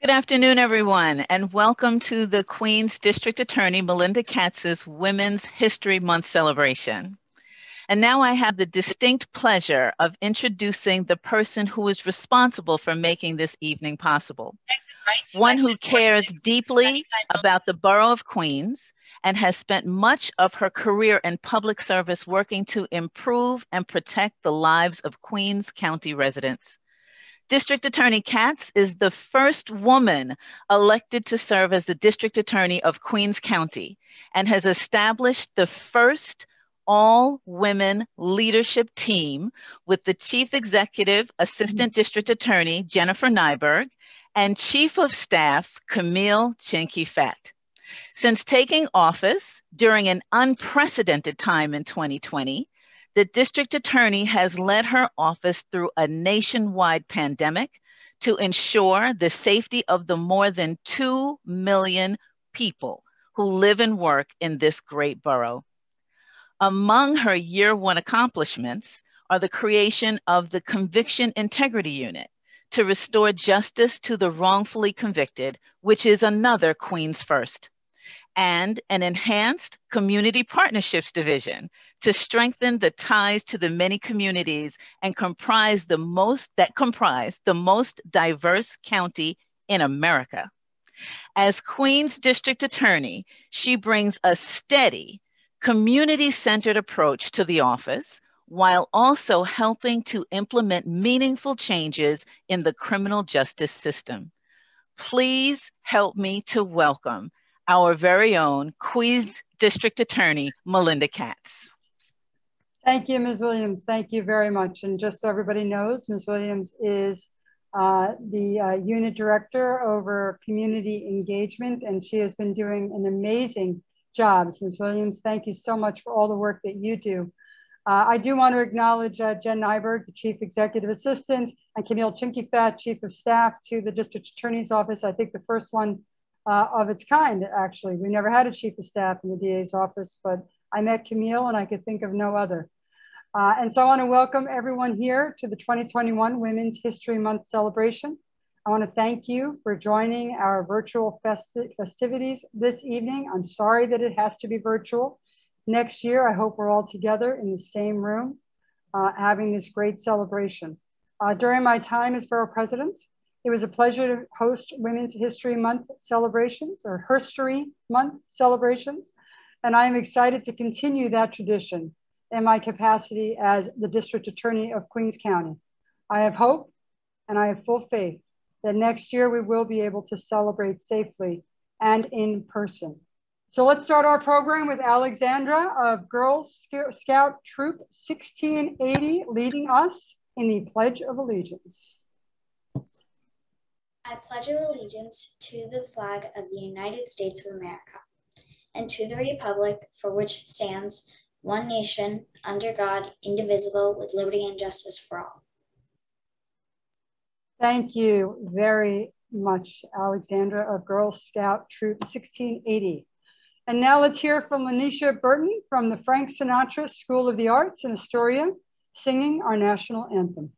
Good afternoon, everyone, and welcome to the Queens District Attorney Melinda Katz's Women's History Month celebration. And now I have the distinct pleasure of introducing the person who is responsible for making this evening possible. One who cares deeply about the borough of Queens and has spent much of her career in public service working to improve and protect the lives of Queens County residents. District Attorney Katz is the first woman elected to serve as the District Attorney of Queens County and has established the first all-women leadership team with the Chief Executive Assistant District Attorney, Jennifer Nyberg, and Chief of Staff, Camille Chinky-Fat. Since taking office during an unprecedented time in 2020, the district attorney has led her office through a nationwide pandemic to ensure the safety of the more than 2 million people who live and work in this great borough. Among her year one accomplishments are the creation of the Conviction Integrity Unit to restore justice to the wrongfully convicted, which is another Queens first, and an enhanced Community Partnerships Division to strengthen the ties to the many communities and comprise the most diverse county in America. As Queens District Attorney, she brings a steady, community-centered approach to the office while also helping to implement meaningful changes in the criminal justice system. Please help me to welcome our very own Queens District Attorney, Melinda Katz. Thank you, Ms. Williams. Thank you very much. And just so everybody knows, Ms. Williams is the unit director over community engagement, and she has been doing an amazing job. Ms. Williams, thank you so much for all the work that you do. I do want to acknowledge Jen Nyberg, the Chief Executive Assistant, and Camille Chinky-Fat, Chief of Staff to the District Attorney's Office. I think the first one of its kind, actually. We never had a Chief of Staff in the DA's office, but I met Camille and I could think of no other. And so I want to welcome everyone here to the 2021 Women's History Month celebration. I want to thank you for joining our virtual festivities this evening. I'm sorry that it has to be virtual. Next year, I hope we're all together in the same room, having this great celebration. During my time as Borough President, it was a pleasure to host Women's History Month celebrations, or Herstory Month celebrations, and I am excited to continue that tradition in my capacity as the District Attorney of Queens County. I have hope and I have full faith that next year we will be able to celebrate safely and in person. So let's start our program with Alexandra of Girl Scout Troop 1680 leading us in the Pledge of Allegiance. I pledge allegiance to the flag of the United States of America and to the republic for which it stands, one nation, under God, indivisible, with liberty and justice for all. Thank you very much, Alexandra of Girl Scout Troop 1680. And now let's hear from Lanisha Burton from the Frank Sinatra School of the Arts in Astoria, singing our national anthem.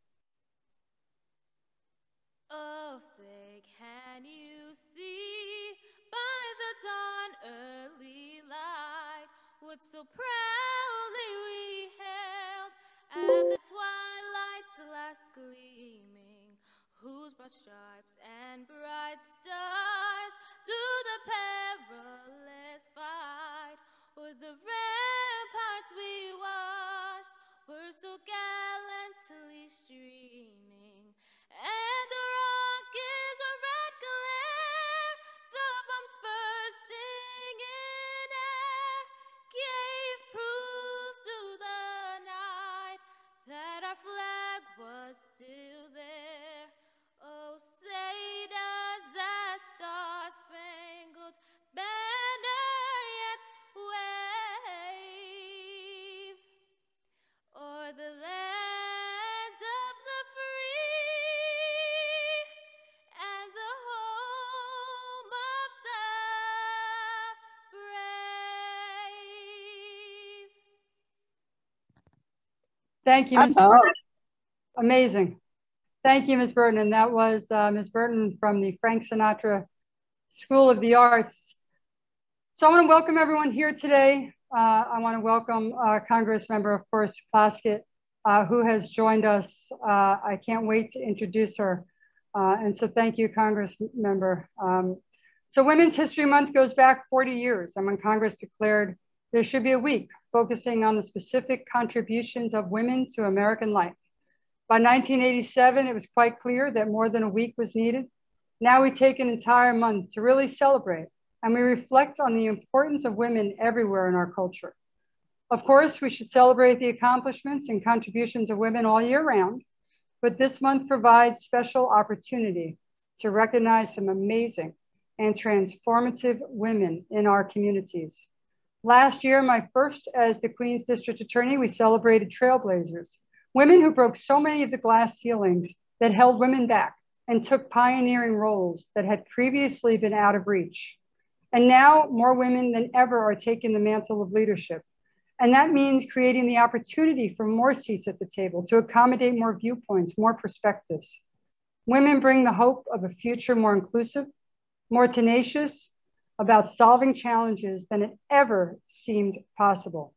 Oh, say, can you see by the dawn early light what so proudly we hailed at the twilight's last gleaming, whose broad stripes and bright stars through the perilous fight o'er the ramparts we watched were so gallantly streaming, and the rocket's a red glare, the bombs bursting in air, gave proof through the night that our flag was still there. Oh, say does that star-spangled banner yet wave o'er the land of the free and the home of the brave? Thank you, Ms. Burton. Amazing. Thank you, Ms. Burton. And that was Ms. Burton from the Frank Sinatra School of the Arts. So I want to welcome everyone here today. I want to welcome Congress member, of course, Plaskett, who has joined us. I can't wait to introduce her. And so thank you, Congress member. So Women's History Month goes back 40 years, and when Congress declared there should be a week focusing on the specific contributions of women to American life. By 1987, it was quite clear that more than a week was needed. Now we take an entire month to really celebrate, and we reflect on the importance of women everywhere in our culture. Of course, we should celebrate the accomplishments and contributions of women all year round, but this month provides special opportunity to recognize some amazing and transformative women in our communities. Last year, my first as the Queens District Attorney, we celebrated trailblazers, women who broke so many of the glass ceilings that held women back and took pioneering roles that had previously been out of reach. And now more women than ever are taking the mantle of leadership. And that means creating the opportunity for more seats at the table to accommodate more viewpoints, more perspectives. Women bring the hope of a future more inclusive, more tenacious, about solving challenges than it ever seemed possible.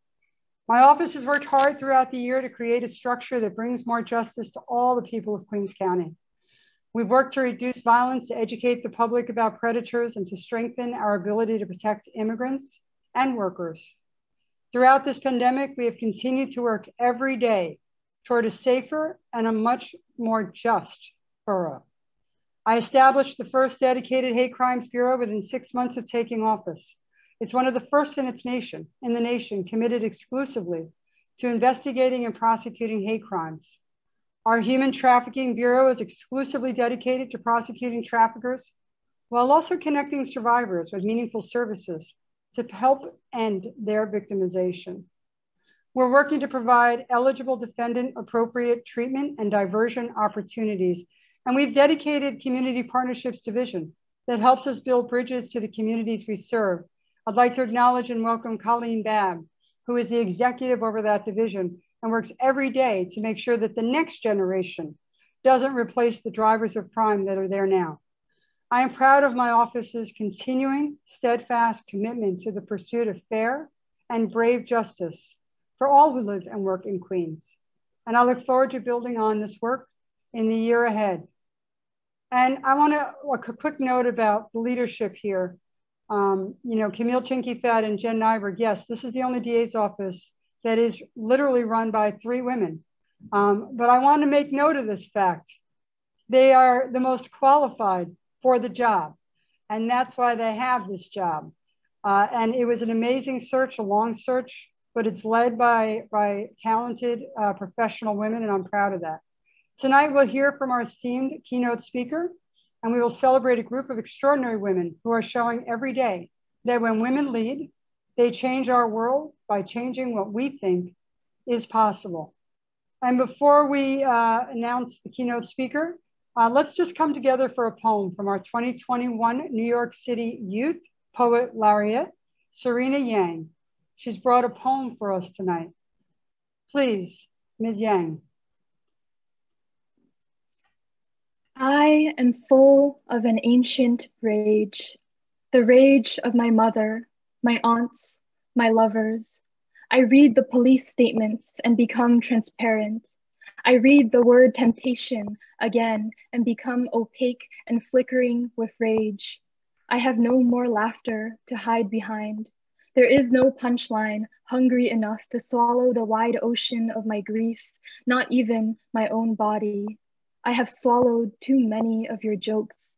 My office has worked hard throughout the year to create a structure that brings more justice to all the people of Queens County. We've worked to reduce violence, to educate the public about predators, and to strengthen our ability to protect immigrants and workers. Throughout this pandemic, we have continued to work every day toward a safer and a much more just borough. I established the first dedicated hate crimes bureau within 6 months of taking office. It's one of the first in the nation committed exclusively to investigating and prosecuting hate crimes. Our Human Trafficking Bureau is exclusively dedicated to prosecuting traffickers while also connecting survivors with meaningful services to help end their victimization. We're working to provide eligible defendant appropriate treatment and diversion opportunities. And we've dedicated Community Partnerships Division that helps us build bridges to the communities we serve. I'd like to acknowledge and welcome Colleen Babb, who is the executive over that division and works every day to make sure that the next generation doesn't replace the drivers of crime that are there now. I am proud of my office's continuing steadfast commitment to the pursuit of fair and brave justice for all who live and work in Queens. And I look forward to building on this work in the year ahead. And I want to, a quick note about the leadership here. Camille Chinky-Fat and Jen Nyberg, yes, this is the only DA's office that is literally run by 3 women. But I want to make note of this fact. They are the most qualified for the job, and that's why they have this job. And it was an amazing search, a long search, but it's led by talented professional women, and I'm proud of that. Tonight, we'll hear from our esteemed keynote speaker, and we will celebrate a group of extraordinary women who are showing every day that when women lead, they change our world by changing what we think is possible. And before we announce the keynote speaker, let's just come together for a poem from our 2021 New York City Youth Poet Laureate, Serena Yang. She's brought a poem for us tonight. Please, Ms. Yang. I am full of an ancient rage, the rage of my mother, my aunts, my lovers. I read the police statements and become transparent. I read the word temptation again and become opaque and flickering with rage. I have no more laughter to hide behind. There is no punchline hungry enough to swallow the wide ocean of my grief, not even my own body. I have swallowed too many of your jokes,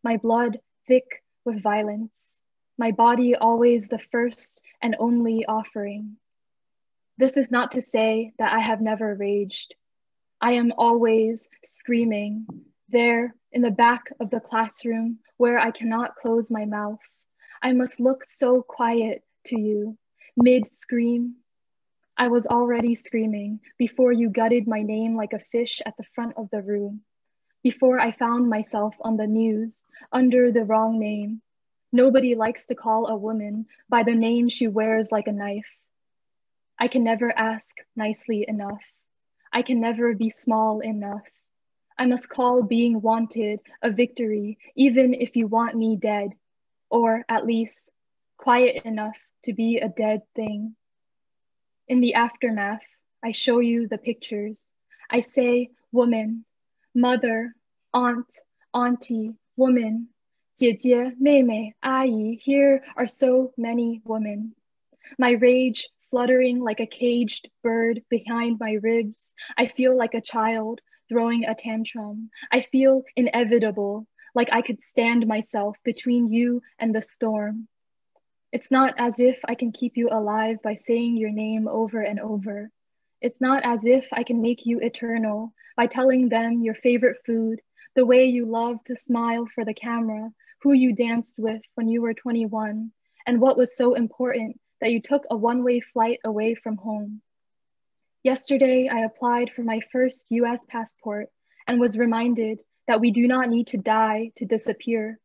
my blood thick with violence, my body always the first and only offering. This is not to say that I have never raged. I am always screaming, there in the back of the classroom where I cannot close my mouth. I must look so quiet to you, mid-scream. I was already screaming before you gutted my name like a fish at the front of the room, before I found myself on the news under the wrong name. Nobody likes to call a woman by the name she wears like a knife. I can never ask nicely enough. I can never be small enough. I must call being wanted a victory, even if you want me dead, or at least quiet enough to be a dead thing. In the aftermath, I show you the pictures. I say, woman, mother, aunt, auntie, woman, 姐姐, 妹妹, 阿姨, here are so many women. My rage fluttering like a caged bird behind my ribs. I feel like a child throwing a tantrum. I feel inevitable, like I could stand myself between you and the storm. It's not as if I can keep you alive by saying your name over and over. It's not as if I can make you eternal by telling them your favorite food, the way you love to smile for the camera, who you danced with when you were 21, and what was so important that you took a one-way flight away from home. Yesterday, I applied for my first US passport and was reminded that we do not need to die to disappear.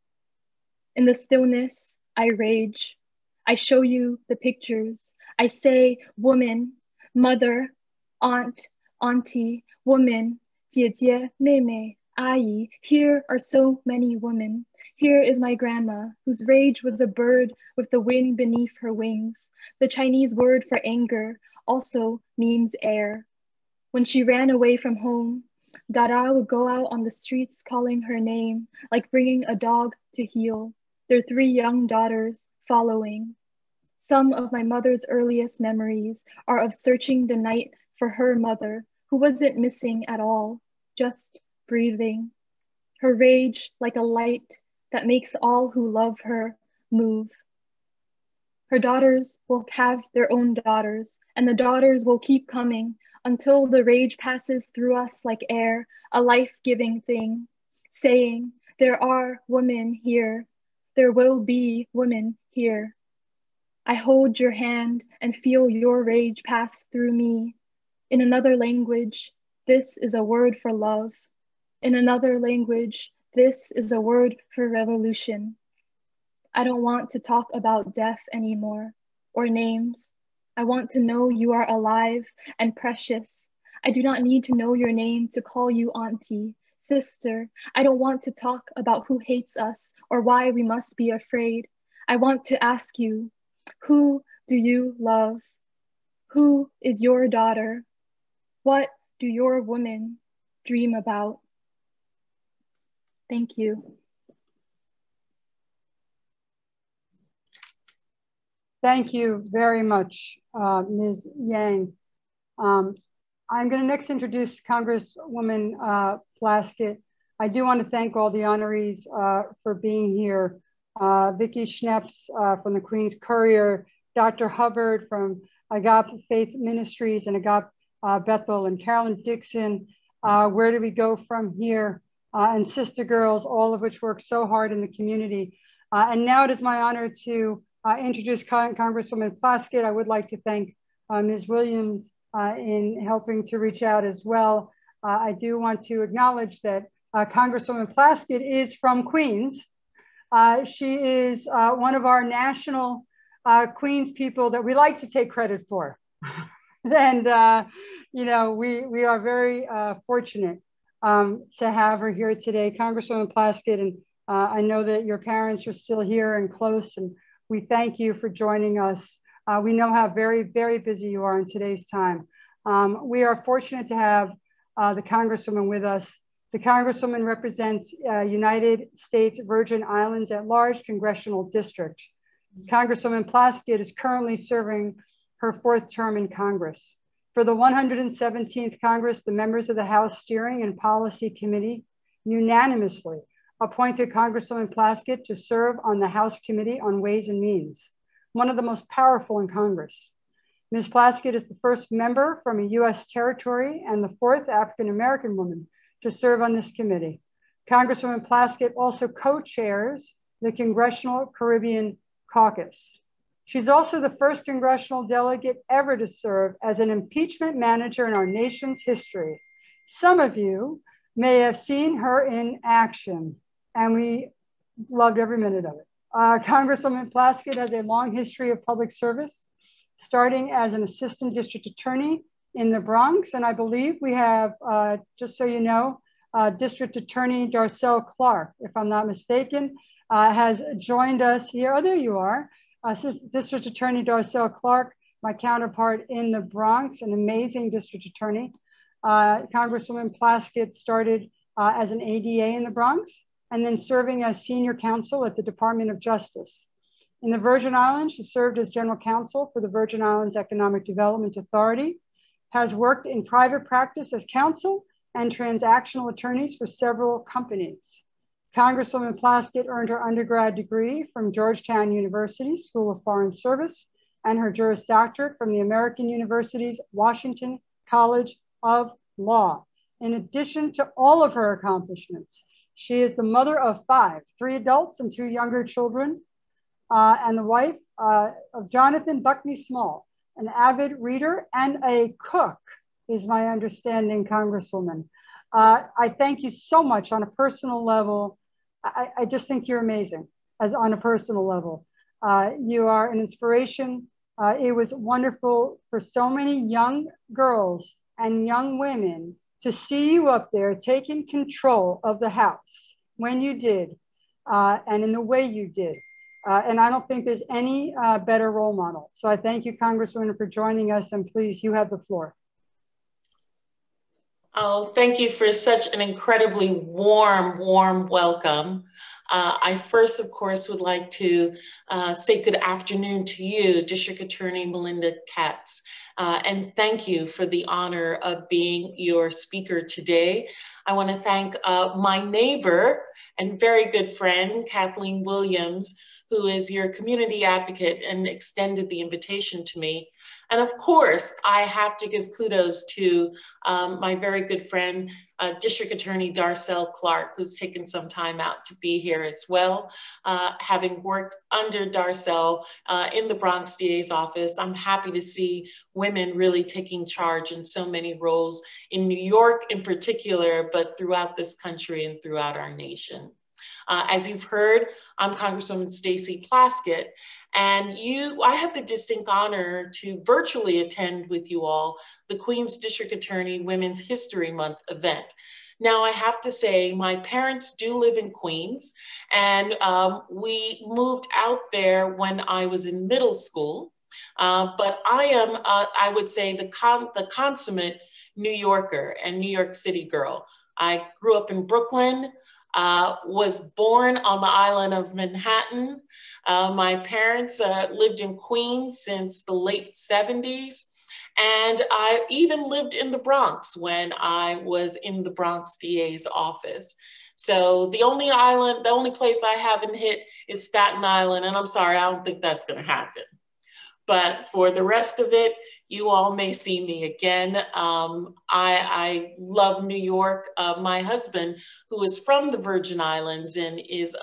In the stillness, I rage. I show you the pictures. I say, woman, mother, aunt, auntie, woman, 姐姐, 妹妹, 阿姨. Here are so many women. Here is my grandma, whose rage was a bird with the wind beneath her wings. The Chinese word for anger also means air. When she ran away from home, Dada would go out on the streets calling her name, like bringing a dog to heel, their 3 young daughters following. Some of my mother's earliest memories are of searching the night for her mother, who wasn't missing at all, just breathing. Her rage like a light that makes all who love her move. Her daughters will have their own daughters, and the daughters will keep coming until the rage passes through us like air, a life-giving thing, saying, there are women here. There will be women here. I hold your hand and feel your rage pass through me. In another language, this is a word for love. In another language, this is a word for revolution. I don't want to talk about death anymore, or names. I want to know you are alive and precious. I do not need to know your name to call you auntie, sister. I don't want to talk about who hates us or why we must be afraid. I want to ask you, who do you love? Who is your daughter? What do your women dream about? Thank you. Thank you very much, Ms. Yang. I'm going to next introduce Congresswoman Plaskett. I do want to thank all the honorees for being here. Vicki Schneps from the Queen's Courier, Dr. Hubbard from Agape Faith Ministries and Agape Bethel, and Carolyn Dixon, Where Do We Go From Here, and Sister Girls, all of which work so hard in the community. And now it is my honor to introduce Congresswoman Plaskett. I would like to thank Ms. Williams in helping to reach out as well. I do want to acknowledge that Congresswoman Plaskett is from Queens. She is one of our national Queens people that we like to take credit for. And, you know, we are very fortunate to have her here today. Congresswoman Plaskett, and I know that your parents are still here and close, and we thank you for joining us. We know how very, very busy you are in today's time. We are fortunate to have the Congresswoman with us. The Congresswoman represents United States Virgin Islands at large congressional district. Congresswoman Plaskett is currently serving her 4th term in Congress. For the 117th Congress, the members of the House Steering and Policy Committee unanimously appointed Congresswoman Plaskett to serve on the House Committee on Ways and Means, one of the most powerful in Congress. Ms. Plaskett is the first member from a US territory and the 4th African-American woman to serve on this committee. Congresswoman Plaskett also co-chairs the Congressional Caribbean Caucus. She's also the first congressional delegate ever to serve as an impeachment manager in our nation's history. Some of you may have seen her in action, and we loved every minute of it. Congresswoman Plaskett has a long history of public service, starting as an assistant district attorney in the Bronx. And I believe we have, just so you know, District Attorney Darcel Clark, if I'm not mistaken, has joined us here. Oh, there you are. District Attorney Darcel Clark, my counterpart in the Bronx, an amazing district attorney. Congresswoman Plaskett started as an ADA in the Bronx and then serving as senior counsel at the Department of Justice. In the Virgin Islands, she served as general counsel for the Virgin Islands Economic Development Authority, has worked in private practice as counsel and transactional attorneys for several companies. Congresswoman Plaskett earned her undergrad degree from Georgetown University School of Foreign Service and her Juris Doctorate from the American University's Washington College of Law. In addition to all of her accomplishments, she is the mother of 5, 3 adults and 2 younger children, and the wife of Jonathan Buckney Small, an avid reader and a cook, is my understanding, Congresswoman. I thank you so much on a personal level. I just think you're amazing as on a personal level. You are an inspiration. It was wonderful for so many young girls and young women to see you up there taking control of the House when you did and in the way you did. And I don't think there's any better role model. So I thank you, Congresswoman, for joining us, and please, you have the floor. Oh, thank you for such an incredibly warm welcome. I first, of course, would like to say good afternoon to you, District Attorney Melinda Katz, and thank you for the honor of being your speaker today. I want to thank my neighbor and very good friend, Kathleen Williams, who is your community advocate and extended the invitation to me. And of course, I have to give kudos to my very good friend, District Attorney Darcel Clark, who's taken some time out to be here as well. Having worked under Darcel in the Bronx DA's office, I'm happy to see women really taking charge in so many roles in New York in particular, but throughout this country and throughout our nation. As you've heard, I'm Congresswoman Stacey Plaskett, and I have the distinct honor to virtually attend with you all the Queens District Attorney Women's History Month event. Now, I have to say, my parents do live in Queens, and we moved out there when I was in middle school, but I am, I would say, the consummate New Yorker and New York City girl. I grew up in Brooklyn, was born on the island of Manhattan. My parents lived in Queens since the late 70s. And I even lived in the Bronx when I was in the Bronx DA's office. So the only place I haven't hit is Staten Island. And I'm sorry, I don't think that's gonna happen. But for the rest of it, you all may see me again. I love New York. My husband, who is from the Virgin Islands and is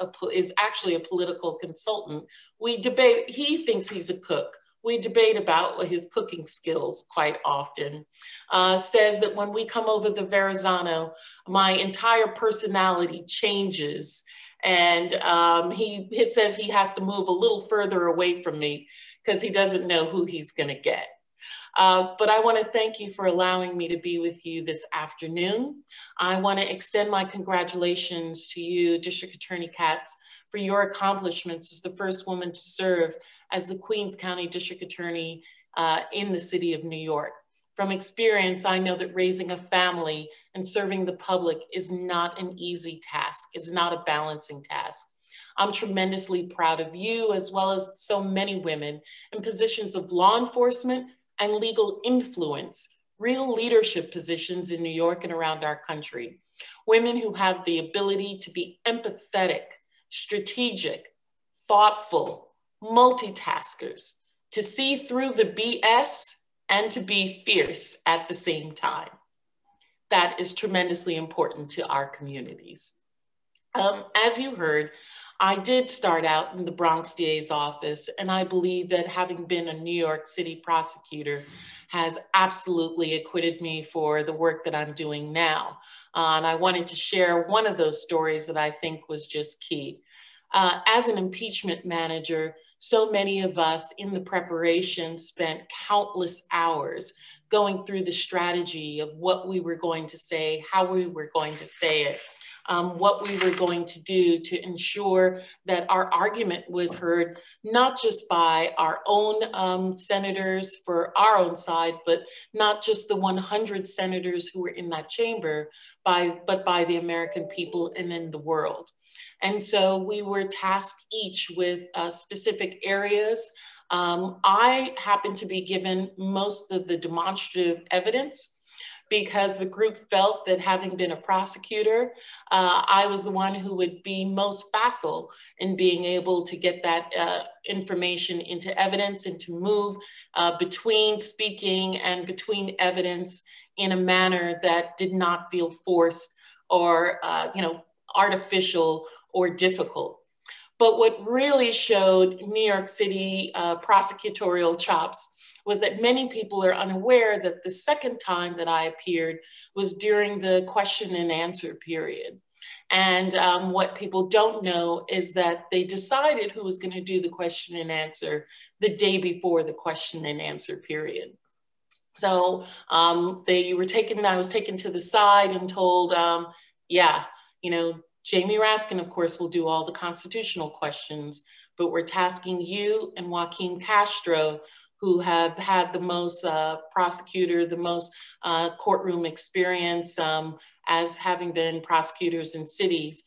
actually a political consultant, we debate, he thinks he's a cook. We debate about his cooking skills quite often. Says that when we come over the Verrazano, my entire personality changes. And he says he has to move a little further away from me because he doesn't know who he's gonna get. But I wanna thank you for allowing me to be with you this afternoon. I wanna extend my congratulations to you, District Attorney Katz, for your accomplishments as the first woman to serve as the Queens County District Attorney in the city of New York. From experience, I know that raising a family and serving the public is not an easy task. It's not a balancing task. I'm tremendously proud of you, as well as so many women in positions of law enforcement and legal influence, real leadership positions in New York and around our country. Women who have the ability to be empathetic, strategic, thoughtful, multitaskers, to see through the BS and to be fierce at the same time. That is tremendously important to our communities. As you heard, I did start out in the Bronx DA's office, and I believe that having been a New York City prosecutor has absolutely acquitted me for the work that I'm doing now. And I wanted to share one of those stories that I think was just key. As an impeachment manager, so many of us in the preparation spent countless hours going through the strategy of what we were going to say, how we were going to say it, what we were going to do to ensure that our argument was heard, not just by our own senators for our own side, but not just the 100 senators who were in that chamber, but by the American people and in the world. And so we were tasked each with specific areas. I happened to be given most of the demonstrative evidence because the group felt that, having been a prosecutor, I was the one who would be most facile in being able to get that information into evidence and to move between speaking and between evidence in a manner that did not feel forced or artificial or difficult. But what really showed New York City prosecutorial chops was that many people are unaware that the second time that I appeared was during the question and answer period. And what people don't know is that they decided who was going to do the question you the day before the question and answer period. So I was taken to the side and told, Jamie Raskin, of course, will do all the constitutional questions, but we're tasking you and Joaquin Castro, who have had the most the most courtroom experience as having been prosecutors in cities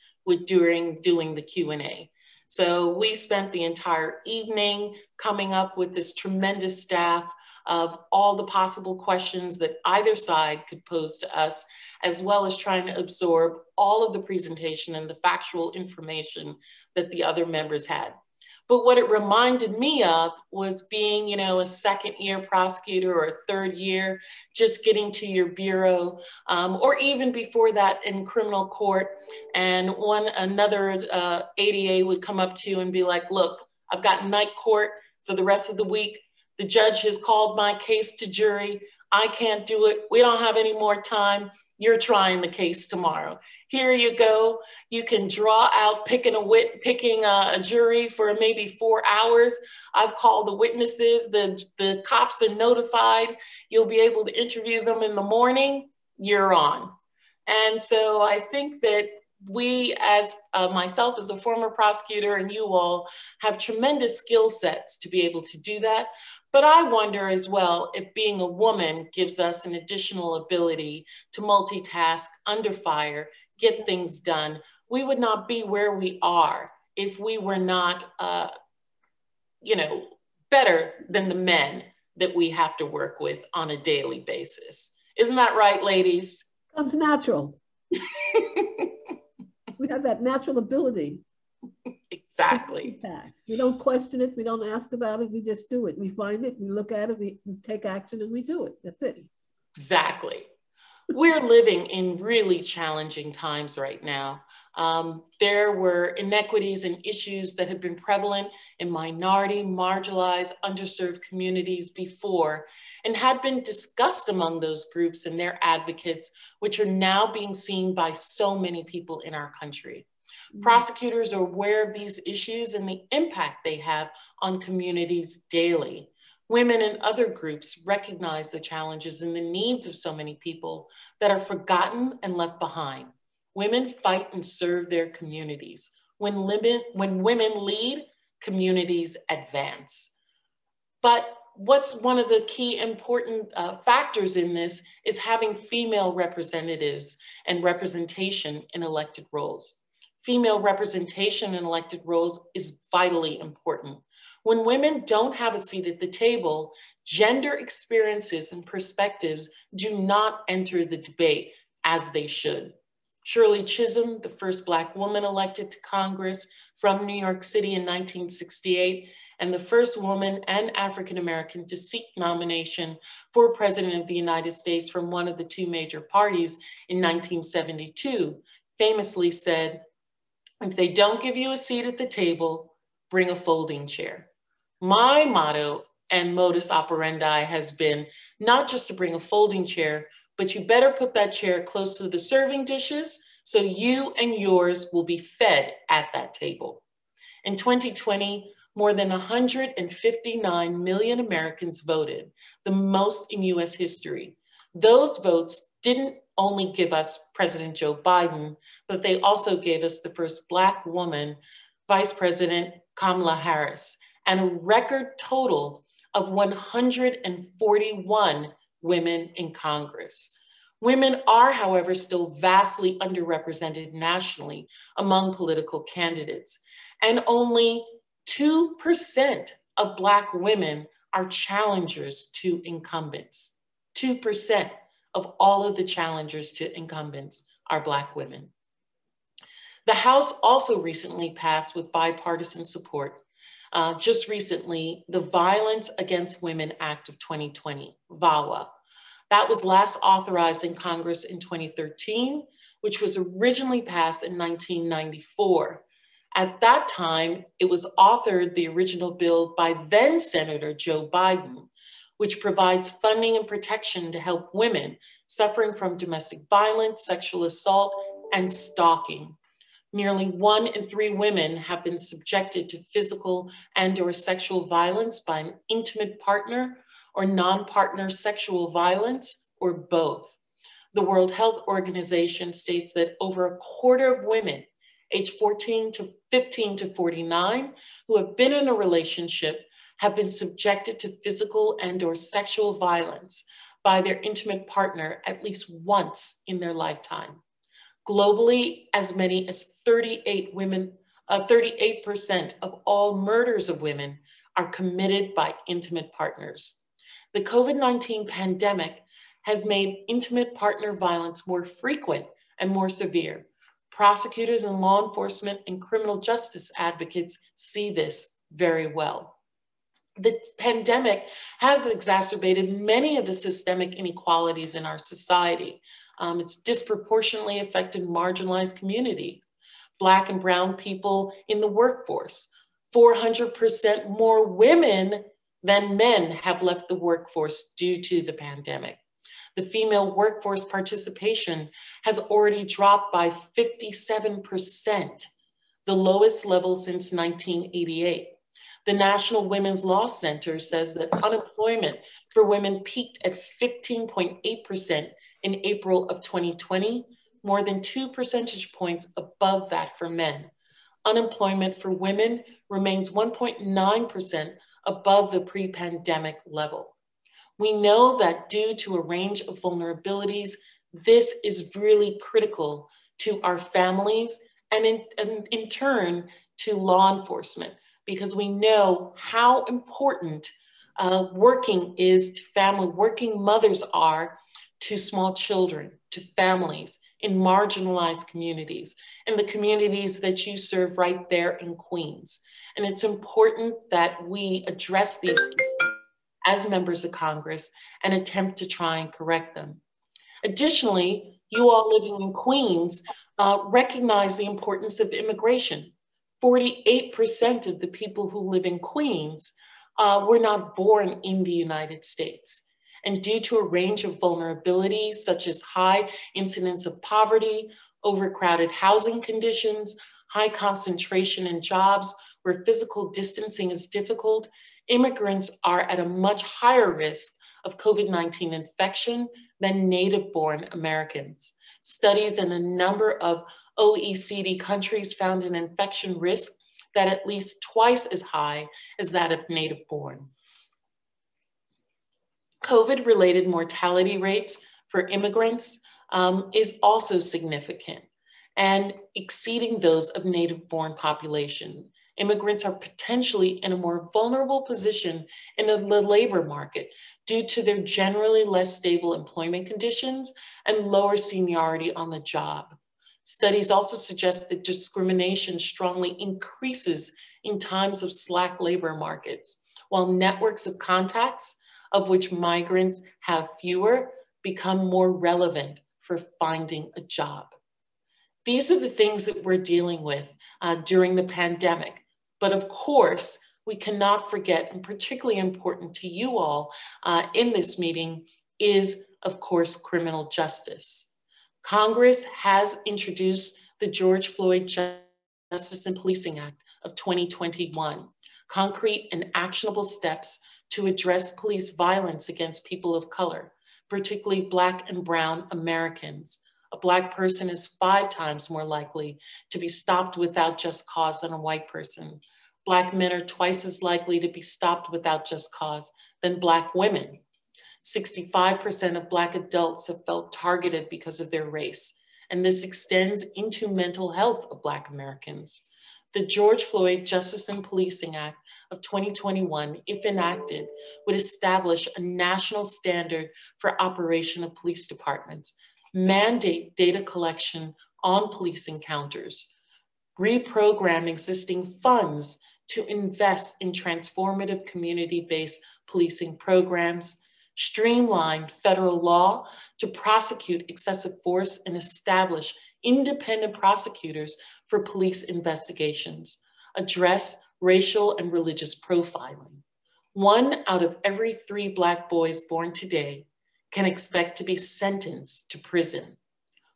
doing the Q&A. So we spent the entire evening coming up with this tremendous staff of all the possible questions that either side could pose to us, as well as trying to absorb all of the presentation and the factual information that the other members had. But what it reminded me of was being, a second-year prosecutor or a third year, just getting to your bureau, or even before that in criminal court, and another ADA would come up to you and be like, look, I've got night court for the rest of the week. The judge has called my case to jury. I can't do it. We don't have any more time. You're trying the case tomorrow. Here you go. You can draw out picking a jury for maybe 4 hours. I've called the witnesses. The cops are notified. You'll be able to interview them in the morning. You're on. And so I think that we, as myself as a former prosecutor and you all, have tremendous skill sets to be able to do that. But I wonder as well if being a woman gives us an additional ability to multitask, under fire, get things done. We would not be where we are if we were not, better than the men that we have to work with on a daily basis. Isn't that right, ladies? Comes natural. We have that natural ability. Exactly. We don't question it. We don't ask about it. We just do it. We find it, we look at it, we take action, and we do it. That's it. Exactly. We're living in really challenging times right now. There were inequities and issues that had been prevalent in minority, marginalized, underserved communities before, and had been discussed among those groups and their advocates, which are now being seen by so many people in our country. Prosecutors are aware of these issues and the impact they have on communities daily. Women and other groups recognize the challenges and the needs of so many people that are forgotten and left behind. Women fight and serve their communities. When women lead, communities advance. But what's one of the key important factors in this is having female representatives and representation in elected roles. Female representation in elected roles is vitally important. When women don't have a seat at the table, gender experiences and perspectives do not enter the debate as they should. Shirley Chisholm, the first Black woman elected to Congress from New York City in 1968, and the first woman and African-American to seek nomination for President of the United States from one of the two major parties in 1972, famously said, "If they don't give you a seat at the table, bring a folding chair." My motto and modus operandi has been not just to bring a folding chair, but you better put that chair close to the serving dishes so you and yours will be fed at that table. In 2020, More than 159 million Americans voted, the most in US history. Those votes didn't only give us President Joe Biden, but they also gave us the first Black woman, Vice President Kamala Harris, and a record total of 141 women in Congress. Women are, however, still vastly underrepresented nationally among political candidates, and only 2% of Black women are challengers to incumbents. 2% of all of the challengers to incumbents are Black women. The House also recently passed with bipartisan support, just recently, the Violence Against Women Act of 2020, VAWA. That was last authorized in Congress in 2013, which was originally passed in 1994. At that time, it was authored, the original bill, by then Senator Joe Biden, which provides funding and protection to help women suffering from domestic violence, sexual assault, and stalking. Nearly 1 in 3 women have been subjected to physical and/or sexual violence by an intimate partner or non-partner sexual violence, or both. The World Health Organization states that over a quarter of women aged 15 to 49 who have been in a relationship have been subjected to physical and/or sexual violence by their intimate partner at least once in their lifetime. Globally, as many as 38% of all murders of women are committed by intimate partners. The COVID-19 pandemic has made intimate partner violence more frequent and more severe. Prosecutors and law enforcement and criminal justice advocates see this very well. The pandemic has exacerbated many of the systemic inequalities in our society. It's disproportionately affected marginalized communities, Black and brown people in the workforce. 400% more women than men have left the workforce due to the pandemic. The female workforce participation has already dropped by 57%, the lowest level since 1988. The National Women's Law Center says that unemployment for women peaked at 15.8% in April of 2020, more than 2 percentage points above that for men. Unemployment for women remains 1.9% above the pre-pandemic level. We know that due to a range of vulnerabilities, this is really critical to our families and in turn to law enforcement, because we know how important working mothers are to small children, to families in marginalized communities, and the communities that you serve right there in Queens. And it's important that we address these as members of Congress and attempt to try and correct them. Additionally, you all living in Queens recognize the importance of immigration. 48% of the people who live in Queens were not born in the United States. And due to a range of vulnerabilities, such as high incidence of poverty, overcrowded housing conditions, high concentration in jobs where physical distancing is difficult, immigrants are at a much higher risk of COVID-19 infection than native-born Americans. Studies in a number of OECD countries found an infection risk that at least twice as high as that of native-born. COVID-related mortality rates for immigrants is also significant and exceeding those of native-born population. Immigrants are potentially in a more vulnerable position in the labor market due to their generally less stable employment conditions and lower seniority on the job. Studies also suggest that discrimination strongly increases in times of slack labor markets, while networks of contacts, of which migrants have fewer, become more relevant for finding a job. These are the things that we're dealing with during the pandemic. But of course, we cannot forget, and particularly important to you all in this meeting, is, of course, criminal justice. Congress has introduced the George Floyd Justice and Policing Act of 2021. concrete and actionable steps to address police violence against people of color, particularly Black and Brown Americans. A Black person is 5 times more likely to be stopped without just cause than a white person. Black men are twice as likely to be stopped without just cause than Black women. 65% of Black adults have felt targeted because of their race, and this extends into mental health of Black Americans. The George Floyd Justice and Policing Act of 2021, if enacted, would establish a national standard for operation of police departments, mandate data collection on police encounters, reprogram existing funds to invest in transformative community-based policing programs, streamline federal law to prosecute excessive force and establish independent prosecutors for police investigations, address racial and religious profiling. 1 out of every 3 Black boys born today can expect to be sentenced to prison.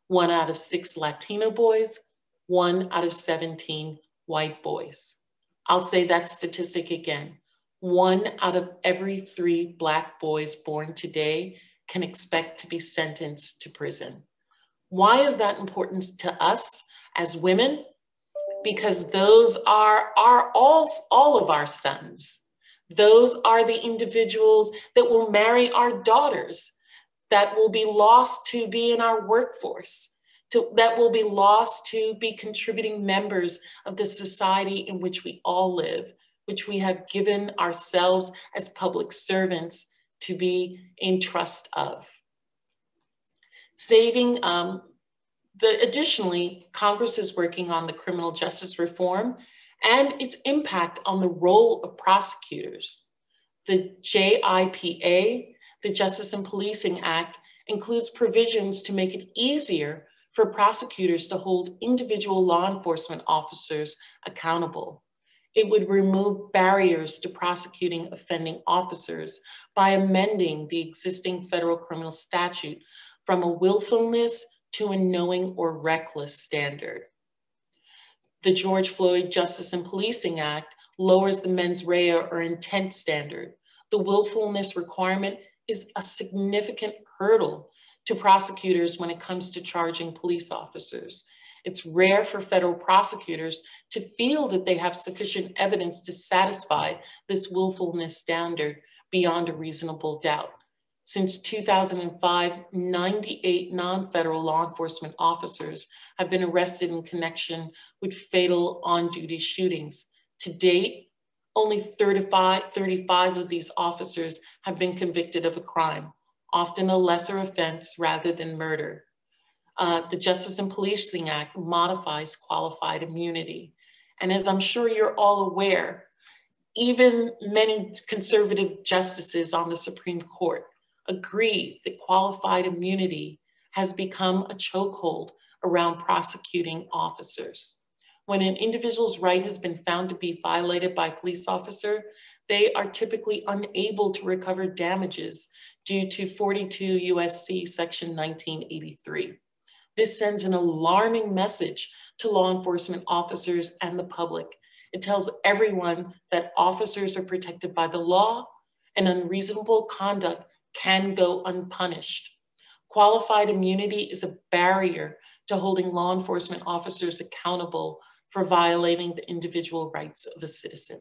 1 out of 6 Latino boys, 1 out of 17 white boys. I'll say that statistic again. 1 out of every 3 Black boys born today can expect to be sentenced to prison. Why is that important to us as women? Because those are all of our sons. Those are the individuals that will marry our daughters, that will be lost to be in our workforce, that will be lost to be contributing members of the society in which we all live, which we have given ourselves as public servants to be in trust of. Additionally, Congress is working on the criminal justice reform and its impact on the role of prosecutors. The JIPA, the Justice and Policing Act, includes provisions to make it easier for prosecutors to hold individual law enforcement officers accountable. It would remove barriers to prosecuting offending officers by amending the existing federal criminal statute from a willfulness to a knowing or reckless standard. The George Floyd Justice and Policing Act lowers the mens rea or intent standard. The willfulness requirement is a significant hurdle to prosecutors when it comes to charging police officers. It's rare for federal prosecutors to feel that they have sufficient evidence to satisfy this willfulness standard beyond a reasonable doubt. Since 2005, 98 non-federal law enforcement officers have been arrested in connection with fatal on-duty shootings. To date, only 35 of these officers have been convicted of a crime, often a lesser offense rather than murder. The Justice and Policing Act modifies qualified immunity. And as I'm sure you're all aware, even many conservative justices on the Supreme Court agree that qualified immunity has become a chokehold around prosecuting officers. When an individual's right has been found to be violated by a police officer, they are typically unable to recover damages due to 42 USC section 1983. This sends an alarming message to law enforcement officers and the public. It tells everyone that officers are protected by the law and unreasonable conduct can go unpunished. Qualified immunity is a barrier to holding law enforcement officers accountable for violating the individual rights of a citizen.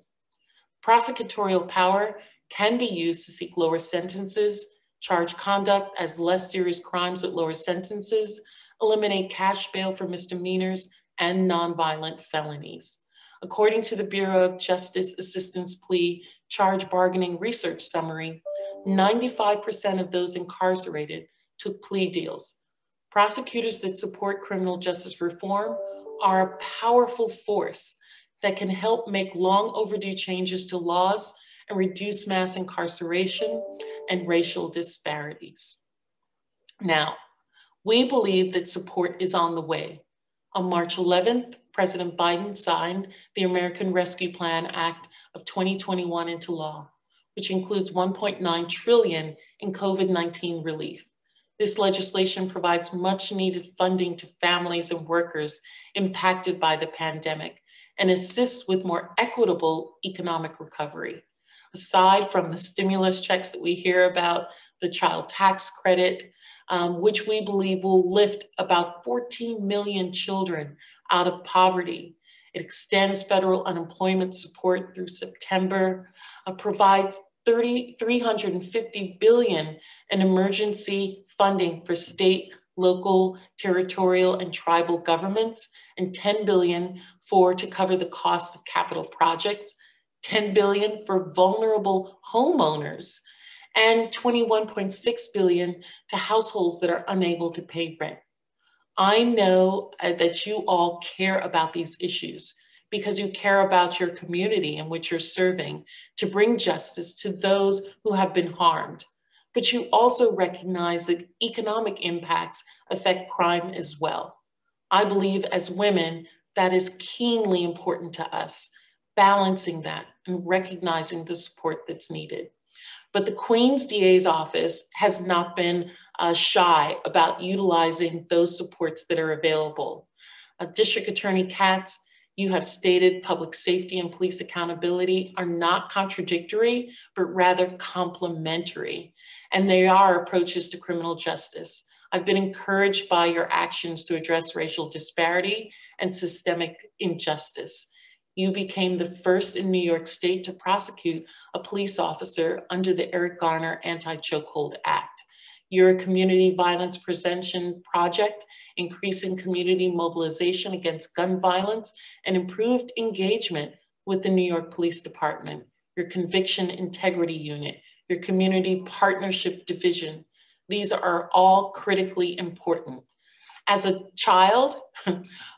Prosecutorial power can be used to seek lower sentences, charge conduct as less serious crimes with lower sentences, eliminate cash bail for misdemeanors and nonviolent felonies. According to the Bureau of Justice Assistance Plea Charge Bargaining Research Summary, 95% of those incarcerated took plea deals. Prosecutors that support criminal justice reform are a powerful force that can help make long overdue changes to laws and reduce mass incarceration and racial disparities. Now, we believe that support is on the way. On March 11th, President Biden signed the American Rescue Plan Act of 2021 into law, which includes $1.9 trillion in COVID-19 relief. This legislation provides much needed funding to families and workers impacted by the pandemic and assists with more equitable economic recovery. Aside from the stimulus checks that we hear about, the child tax credit, which we believe will lift about 14 million children out of poverty. It extends federal unemployment support through September, provides $350 billion in emergency funding for state, local, territorial, and tribal governments, and $10 billion to cover the cost of capital projects, $10 billion for vulnerable homeowners, and $21.6 billion to households that are unable to pay rent. I know that you all care about these issues because you care about your community in which you're serving to bring justice to those who have been harmed. But you also recognize that economic impacts affect crime as well. I believe as women, that is keenly important to us, balancing that and recognizing the support that's needed. But the Queens DA's office has not been shy about utilizing those supports that are available. District Attorney Katz, you have stated public safety and police accountability are not contradictory, but rather complementary. And they are approaches to criminal justice. I've been encouraged by your actions to address racial disparity and systemic injustice. You became the first in New York State to prosecute a police officer under the Eric Garner Anti-Chokehold Act. Your community violence prevention project, increasing community mobilization against gun violence and improved engagement with the New York Police Department, your conviction integrity unit, your community partnership division. These are all critically important. As a child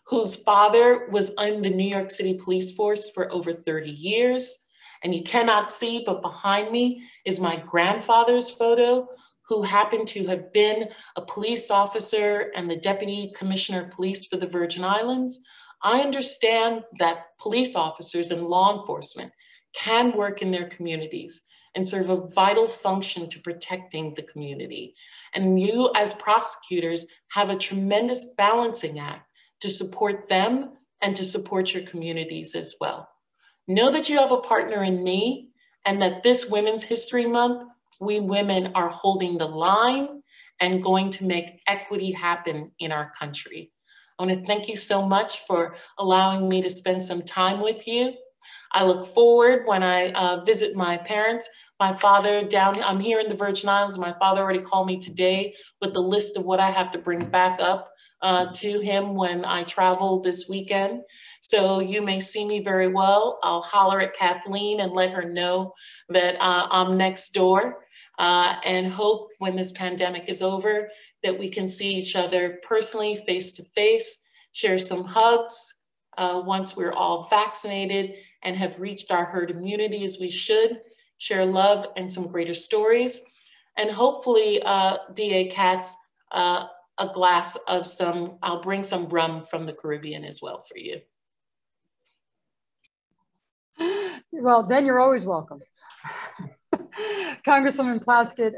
whose father was in the New York City Police Force for over 30 years, and you cannot see, but behind me is my grandfather's photo, who happened to have been a police officer and the Deputy Commissioner of Police for the Virgin Islands. I understand that police officers and law enforcement can work in their communities and serve a vital function to protecting the community. And you as prosecutors have a tremendous balancing act to support them and to support your communities as well. Know that you have a partner in me and that this Women's History Month, we women are holding the line and going to make equity happen in our country. I want to thank you so much for allowing me to spend some time with you. I look forward when I visit my parents. My father I'm here in the Virgin Islands. My father already called me today with the list of what I have to bring back up to him when I travel this weekend. So you may see me very well. I'll holler at Kathleen and let her know that I'm next door and hope when this pandemic is over that we can see each other personally, face to face, share some hugs once we're all vaccinated and have reached our herd immunity as we should, share love and some greater stories. And hopefully, DA Katz, a glass of I'll bring some rum from the Caribbean as well for you. Well, then you're always welcome. Congresswoman Plaskett,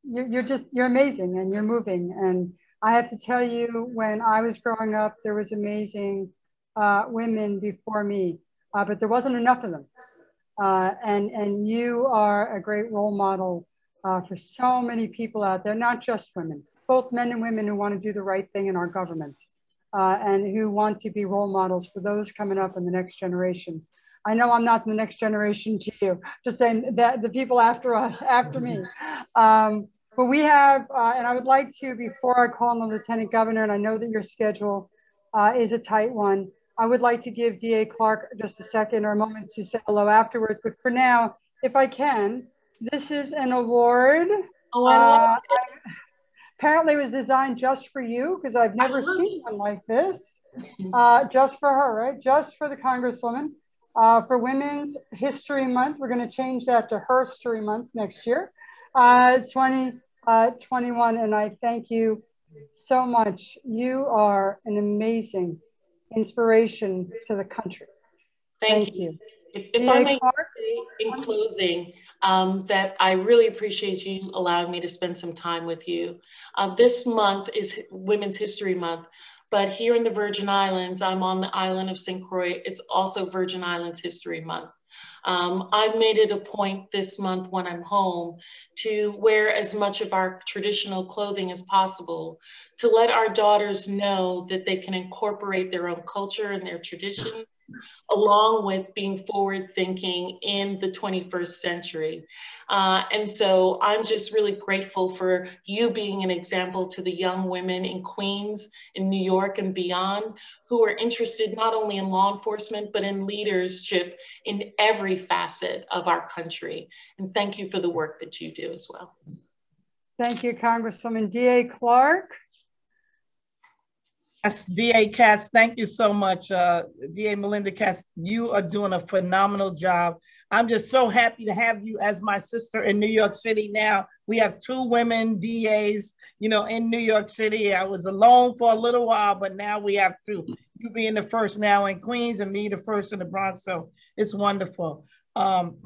you're amazing and you're moving. And I have to tell you, when I was growing up, there was amazing women before me, but there wasn't enough of them. And you are a great role model for so many people out there, not just women, both men and women who want to do the right thing in our government and who want to be role models for those coming up in the next generation. I know I'm not the next generation to you, just saying that the people after me. But we have, and I would like to, before I call on the Lieutenant Governor, and I know that your schedule is a tight one, I would like to give DA Clark just a second or a moment to say hello afterwards. But for now, if I can, this is an award. Oh, I love it. Apparently it was designed just for you because I've never seen one like this. Just for her, right? Just for the Congresswoman. For Women's History Month, we're going to change that to Herstory Month next year, 2021. And I thank you so much. You are an amazing inspiration to the country. Thank you. If I may say in closing, that I really appreciate you allowing me to spend some time with you. This month is Women's History Month, but here in the Virgin Islands, I'm on the island of St. Croix. It's also Virgin Islands History Month. I've made it a point this month when I'm home to wear as much of our traditional clothing as possible, to let our daughters know that they can incorporate their own culture and their tradition, along with being forward thinking in the 21st century. And so I'm just really grateful for you being an example to the young women in Queens, in New York and beyond, who are interested not only in law enforcement, but in leadership in every facet of our country. And thank you for the work that you do as well. Thank you, Congresswoman D.A. Clark. Yes, D.A. Katz, thank you so much. D.A. Melinda Katz, you are doing a phenomenal job. I'm just so happy to have you as my sister in New York City now. We have 2 women DAs, you know, in New York City. I was alone for a little while, but now we have 2. You being the first now in Queens and me the first in the Bronx, so it's wonderful.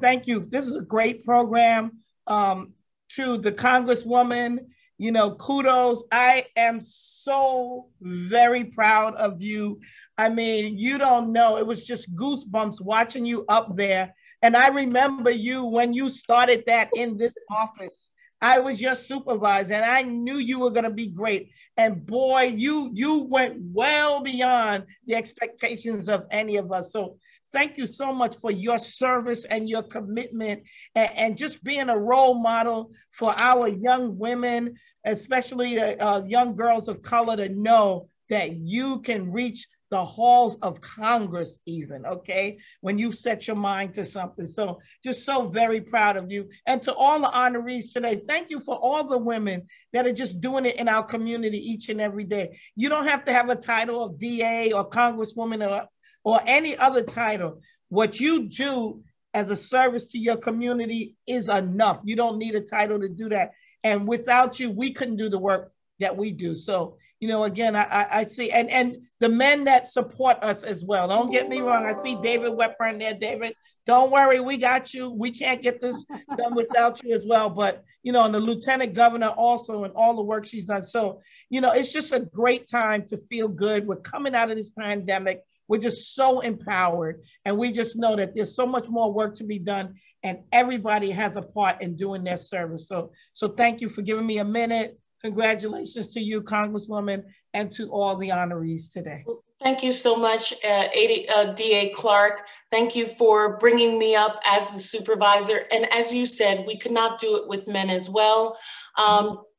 Thank you. This is a great program. To the Congresswoman, you know, kudos. I am so very proud of you. I mean, you don't know, it was just goosebumps watching you up there. And I remember you when you started that in this office. I was your supervisor and I knew you were gonna be great. And boy, you went well beyond the expectations of any of us. So thank you so much for your service and your commitment and just being a role model for our young women, especially young girls of color, to know that you can reach the halls of Congress even, okay? When you set your mind to something. So just so very proud of you. And to all the honorees today, thank you for all the women that are just doing it in our community each and every day. You don't have to have a title of DA or Congresswoman or any other title. What you do as a service to your community is enough. You don't need a title to do that. And without you, we couldn't do the work that we do. So, you know, again, I see, and the men that support us as well. Don't get me wrong. I see David Wepburn there. David, don't worry, we got you. We can't get this done without you as well. But, you know, and the Lieutenant Governor also, and all the work she's done. So, you know, it's just a great time to feel good. We're coming out of this pandemic. We're just so empowered. And we just know that there's so much more work to be done. And everybody has a part in doing their service. So thank you for giving me a minute. Congratulations to you, Congresswoman, and to all the honorees today. Thank you so much, D.A. Clark. Thank you for bringing me up as the supervisor. And as you said, we could not do it with men as well.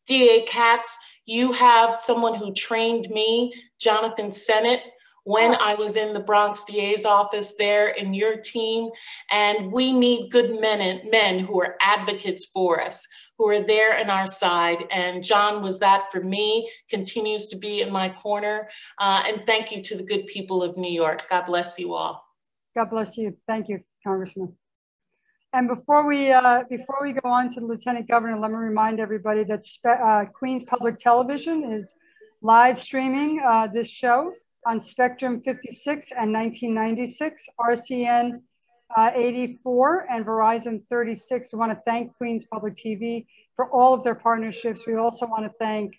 D.A. Katz, you have someone who trained me, Jonathan Sennett, when I was in the Bronx DA's office there in your team. And we need good men who are advocates for us, who are there on our side. And John was that for me, continues to be in my corner. And thank you to the good people of New York. God bless you all. God bless you. Thank you, Congressman. And before we go on to the Lieutenant Governor, let me remind everybody that Queens Public Television is live streaming this show on Spectrum 56 and 1996, RCN 84 and Verizon 36. We want to thank Queens Public TV for all of their partnerships. We also want to thank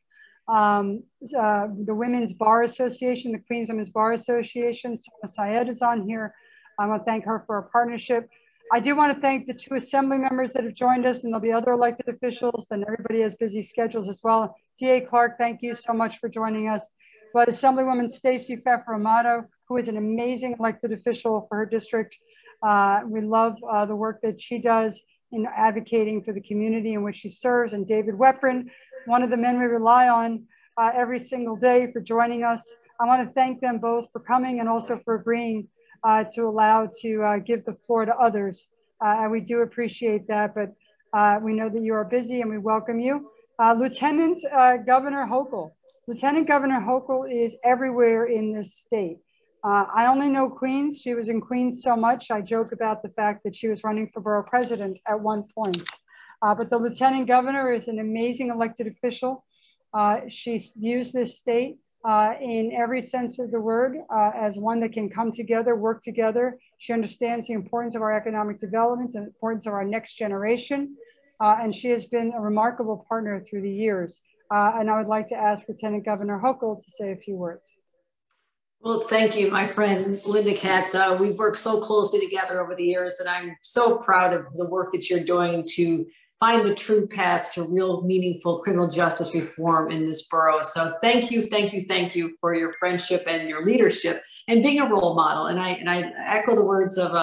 the Women's Bar Association, the Queens Women's Bar Association. Soma Syed is on here. I want to thank her for our partnership. I do want to thank the 2 assembly members that have joined us, and there'll be other elected officials, and everybody has busy schedules as well. D.A. Clark, thank you so much for joining us. But Assemblywoman Stacey Pfeffer Amato, who is an amazing elected official for her district. We love the work that she does in advocating for the community in which she serves. And David Wepburn, one of the men we rely on every single day, for joining us. I want to thank them both for coming and also for agreeing to allow to give the floor to others. And we do appreciate that, but we know that you are busy and we welcome you. Lieutenant Governor Hochul. Lieutenant Governor Hochul is everywhere in this state. I only know Queens. She was in Queens so much. I joke about the fact that she was running for borough president at one point. But the Lieutenant Governor is an amazing elected official. She views this state in every sense of the word as one that can come together, work together. She understands the importance of our economic development and the importance of our next generation. And she has been a remarkable partner through the years. And I would like to ask Lieutenant Governor Hochul to say a few words. Well, thank you, my friend Linda Katz. We've worked so closely together over the years, and I'm so proud of the work that you're doing to find the true path to real meaningful criminal justice reform in this borough. So thank you, thank you, thank you for your friendship and your leadership and being a role model. And I echo the words of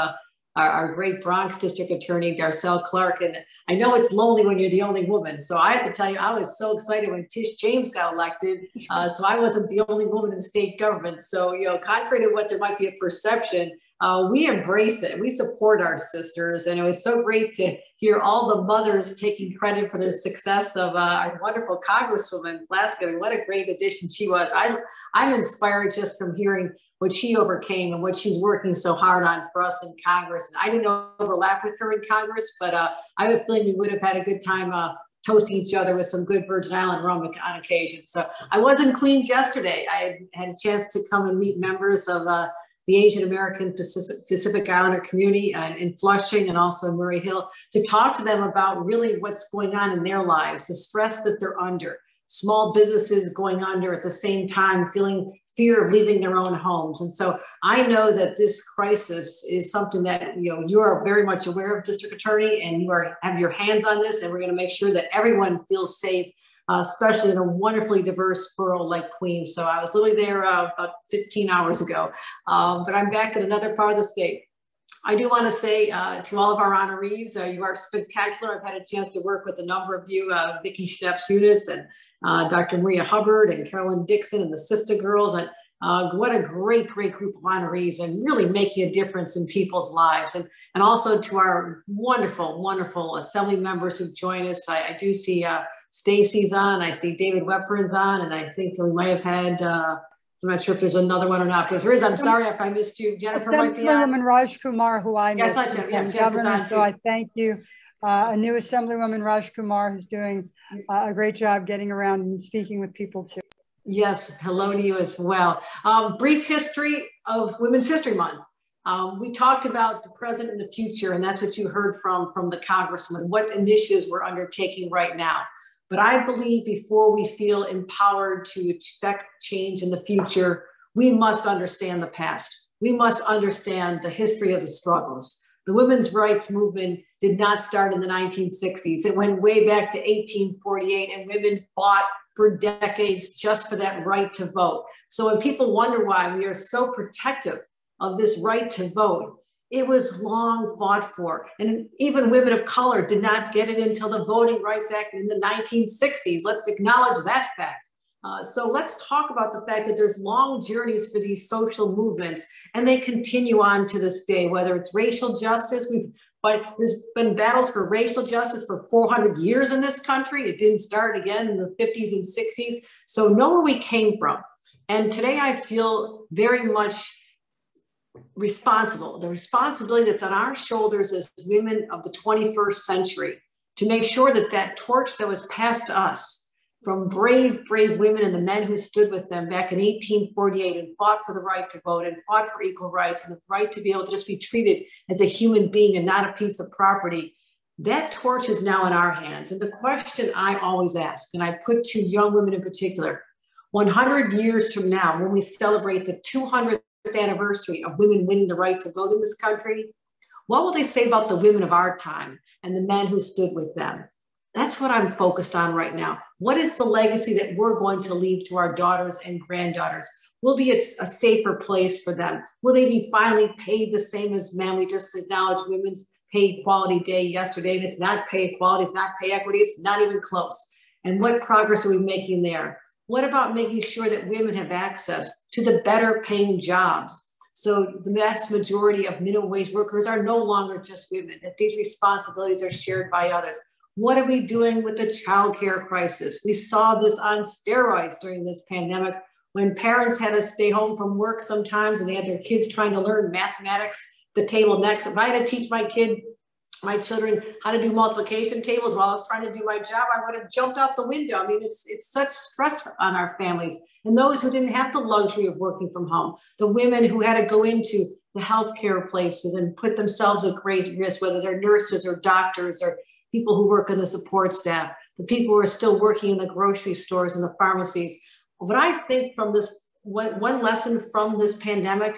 our great Bronx District Attorney, Darcel Clark. And I know it's lonely when you're the only woman. So I have to tell you, I was so excited when Tish James got elected. So I wasn't the only woman in state government. So, you know, contrary to what there might be a perception, we embrace it. We support our sisters. And it was so great to hear all the mothers taking credit for the success of our wonderful Congresswoman Plaskett. And what a great addition she was. I'm inspired just from hearing what she overcame and what she's working so hard on for us in Congress. And I didn't overlap with her in Congress, but I have a feeling we would have had a good time toasting each other with some good Virgin Island rum on occasion. So I was in Queens yesterday. I had a chance to come and meet members of the Asian American Pacific Islander community in Flushing and also in Murray Hill to talk to them about really what's going on in their lives, the stress that they're under, small businesses going under at the same time, feeling fear of leaving their own homes. And so I know that this crisis is something that, you know, you are very much aware of, District Attorney, and you have your hands on this, and we're going to make sure that everyone feels safe, especially in a wonderfully diverse borough like Queens. So I was literally there about 15 hours ago, but I'm back in another part of the state. I do want to say to all of our honorees, you are spectacular. I've had a chance to work with a number of you, Vicki Schneps-Eunice and Dr. Maria Hubbard and Carolyn Dixon and the Sister Girls. And what a great, great group of honorees and really making a difference in people's lives. And also to our wonderful, wonderful assembly members who join us. I do see Stacy's on, I see David Weprin's on, and I think we might have had, I'm not sure if there's another one or not, but if there is, I'm sorry if I missed you. Jennifer might be on. Assemblywoman Raj Kumar, who I missed. Yes, Jennifer's on too. So I thank you. A new Assemblywoman Raj Kumar who's doing a great job getting around and speaking with people too. Yes, hello to you as well. Brief history of Women's History Month. We talked about the present and the future, and that's what you heard from the Congressman, what initiatives we're undertaking right now. But I believe before we feel empowered to expect change in the future, we must understand the past. We must understand the history of the struggles. The women's rights movement did not start in the 1960s. It went way back to 1848, and women fought for decades just for that right to vote. So when people wonder why we are so protective of this right to vote, it was long fought for. And even women of color did not get it until the Voting Rights Act in the 1960s. Let's acknowledge that fact. So let's talk about the fact that there's long journeys for these social movements, and they continue on to this day, whether it's racial justice. But there's been battles for racial justice for 400 years in this country. It didn't start again in the 50s and 60s. So know where we came from. And today I feel very much responsible, the responsibility that's on our shoulders as women of the 21st century to make sure that that torch that was passed to us from brave, brave women and the men who stood with them back in 1848 and fought for the right to vote and fought for equal rights and the right to be able to just be treated as a human being and not a piece of property, that torch is now in our hands. And the question I always ask, and I put to young women in particular, 100 years from now, when we celebrate the 200th anniversary of women winning the right to vote in this country, what will they say about the women of our time and the men who stood with them? That's what I'm focused on right now. What is the legacy that we're going to leave to our daughters and granddaughters? Will be a safer place for them? Will they be finally paid the same as men? We just acknowledged Women's Pay Equality Day yesterday, and it's not pay equality, it's not pay equity, it's not even close. And what progress are we making there? What about making sure that women have access to the better paying jobs? So the vast majority of minimum wage workers are no longer just women, that these responsibilities are shared by others. What are we doing with the childcare crisis? We saw this on steroids during this pandemic when parents had to stay home from work sometimes and they had their kids trying to learn mathematics at the table next. If I had to teach my children how to do multiplication tables while I was trying to do my job, I would have jumped out the window. I mean, it's such stress on our families. And those who didn't have the luxury of working from home, the women who had to go into the healthcare places and put themselves at great risk, whether they're nurses or doctors or people who work in the support staff, the people who are still working in the grocery stores and the pharmacies. What I think from this one lesson from this pandemic,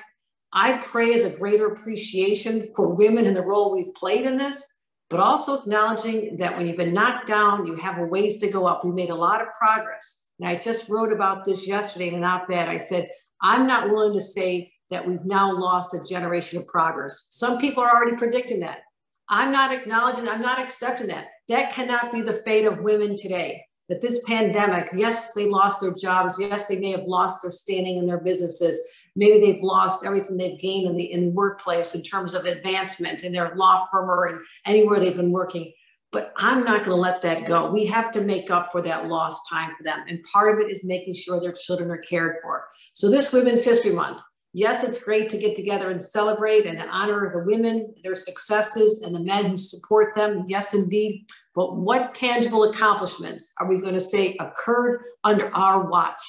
I pray is a greater appreciation for women and the role we've played in this, but also acknowledging that when you've been knocked down, you have a ways to go up. We made a lot of progress. And I just wrote about this yesterday in an op-ed. I said, I'm not willing to say that we've now lost a generation of progress. Some people are already predicting that. I'm not acknowledging, I'm not accepting that. That cannot be the fate of women today. That this pandemic, yes, they lost their jobs. Yes, they may have lost their standing in their businesses. Maybe they've lost everything they've gained in the workplace in terms of advancement in their law firm or in anywhere they've been working. But I'm not going to let that go. We have to make up for that lost time for them. And part of it is making sure their children are cared for. So this Women's History Month, yes, it's great to get together and celebrate and honor the women, their successes, and the men who support them. Yes, indeed. But what tangible accomplishments are we going to say occurred under our watch?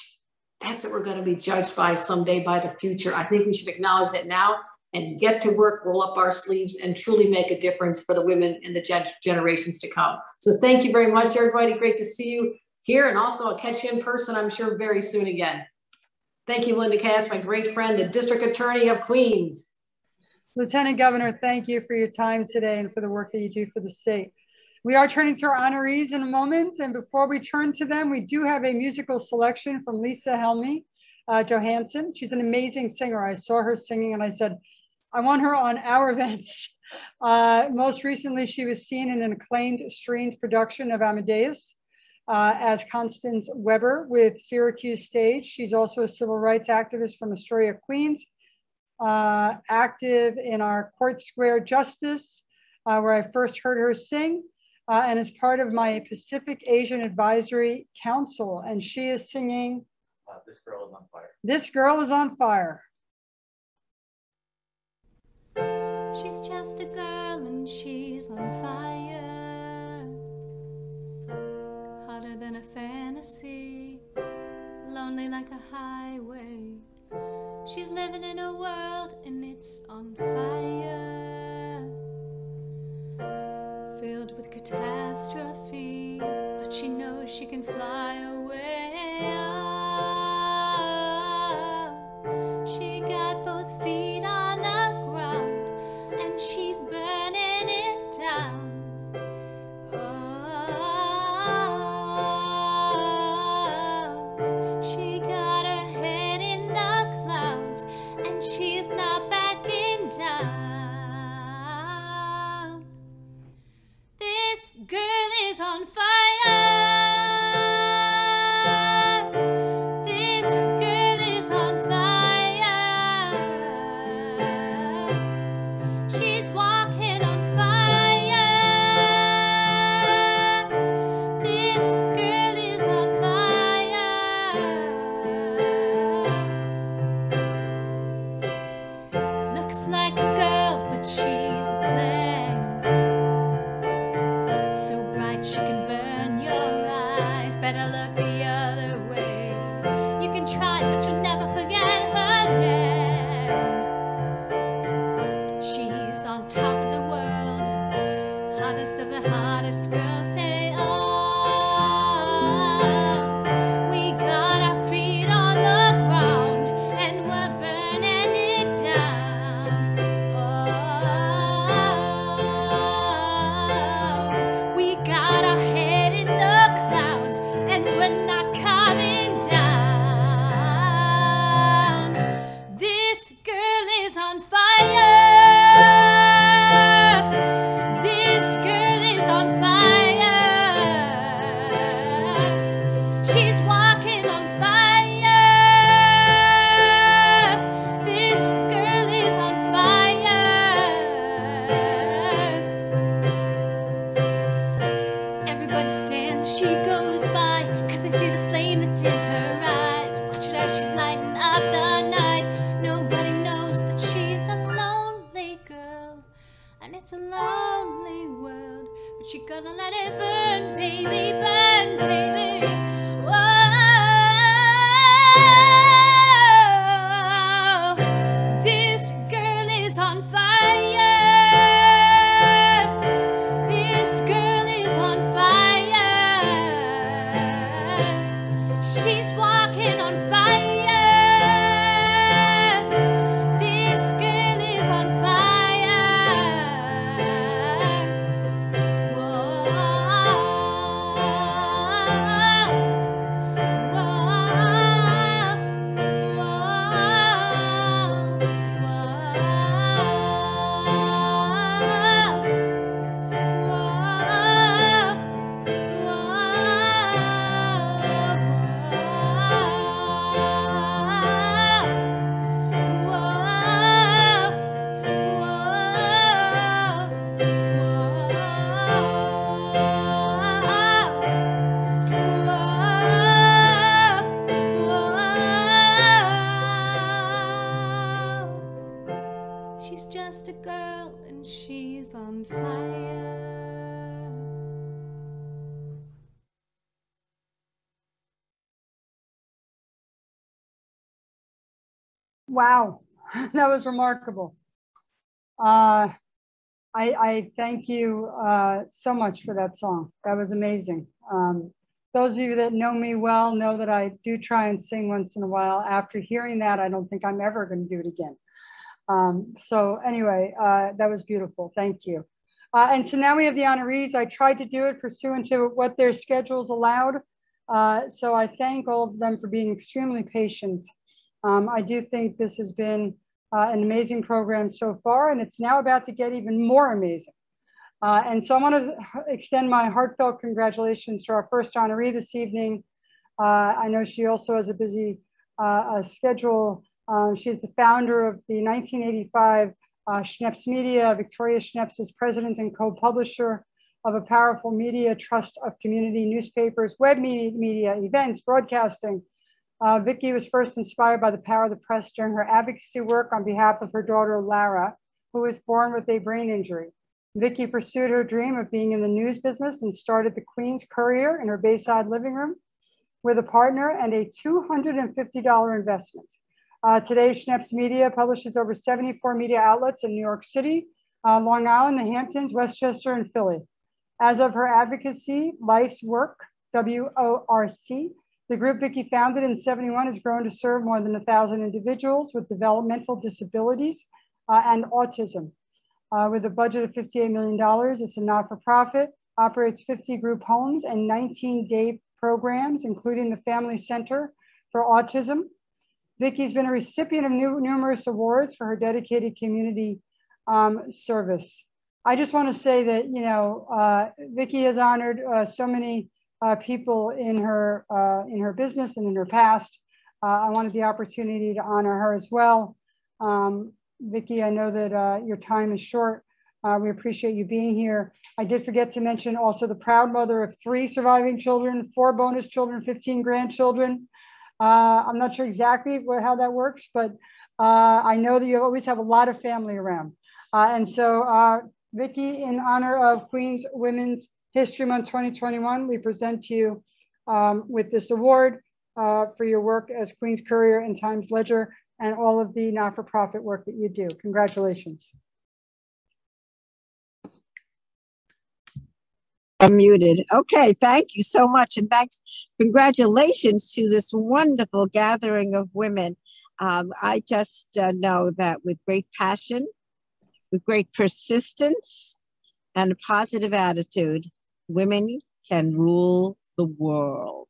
That's what we're going to be judged by someday, by the future. I think we should acknowledge that now and get to work, roll up our sleeves, and truly make a difference for the women in the generations to come. So thank you very much, everybody. Great to see you here. And also I'll catch you in person, I'm sure, very soon again. Thank you, Melinda Katz, my great friend, the District Attorney of Queens. Lieutenant Governor, thank you for your time today and for the work that you do for the state. We are turning to our honorees in a moment. And before we turn to them, we do have a musical selection from Lisa Helmy Johansson. She's an amazing singer. I saw her singing and I said, I want her on our events. Most recently, she was seen in an acclaimed strange production of Amadeus as Constance Weber with Syracuse Stage. She's also a civil rights activist from Astoria, Queens, active in our Court Square Justice, where I first heard her sing, and is part of my Pacific Asian Advisory Council. And she is singing This Girl is on Fire. This Girl is on Fire. She's just a girl and she's on fire, hotter than a fantasy, lonely like a highway. She's living in a world and it's on fire, filled with catastrophe, but she knows she can fly away. She got both feet on the ground and she's burning it down. Oh, she got her head in the clouds and she's not backing down. This girl is on fire. She's walking on fire. girl and she's on fire. Wow, that was remarkable. I thank you so much for that song. That was amazing. Those of you that know me well know that I do try and sing once in a while. After hearing that, I don't think I'm ever going to do it again. So anyway, that was beautiful. Thank you. And so now we have the honorees. I tried to do it pursuant to what their schedules allowed. So I thank all of them for being extremely patient. I do think this has been an amazing program so far, and it's now about to get even more amazing. And so I want to extend my heartfelt congratulations to our first honoree this evening. I know she also has a busy schedule. She's the founder of the 1985 Schneps Media. Victoria Schneps is president and co-publisher of a powerful media trust of community newspapers, web media, events, broadcasting. Vicki was first inspired by the power of the press during her advocacy work on behalf of her daughter, Lara, who was born with a brain injury. Vicki pursued her dream of being in the news business and started the Queen's Courier in her Bayside living room with a partner and a $250 investment. Today, Schneps Media publishes over 74 media outlets in New York City, Long Island, the Hamptons, Westchester, and Philly. As of her advocacy, Life's Work, WORC, the group Vicki founded in '71 has grown to serve more than 1,000 individuals with developmental disabilities and autism. With a budget of $58 million, it's a not-for-profit, operates 50 group homes and 19-day programs, including the Family Center for Autism. Vicki's been a recipient of numerous awards for her dedicated community service. I just want to say that, you know, Vicki has honored so many people in her business and in her past. I wanted the opportunity to honor her as well. Vicki, I know that your time is short. We appreciate you being here. I did forget to mention also the proud mother of 3 surviving children, 4 bonus children, 15 grandchildren. I'm not sure exactly how that works, but I know that you always have a lot of family around. And so Vicki, in honor of Queens Women's History Month 2021, we present to you with this award for your work as Queen's Courier and Times Ledger and all of the not-for-profit work that you do. Congratulations. Unmuted. Okay, thank you so much. And thanks, congratulations to this wonderful gathering of women. I just know that with great passion, with great persistence, and a positive attitude, women can rule the world.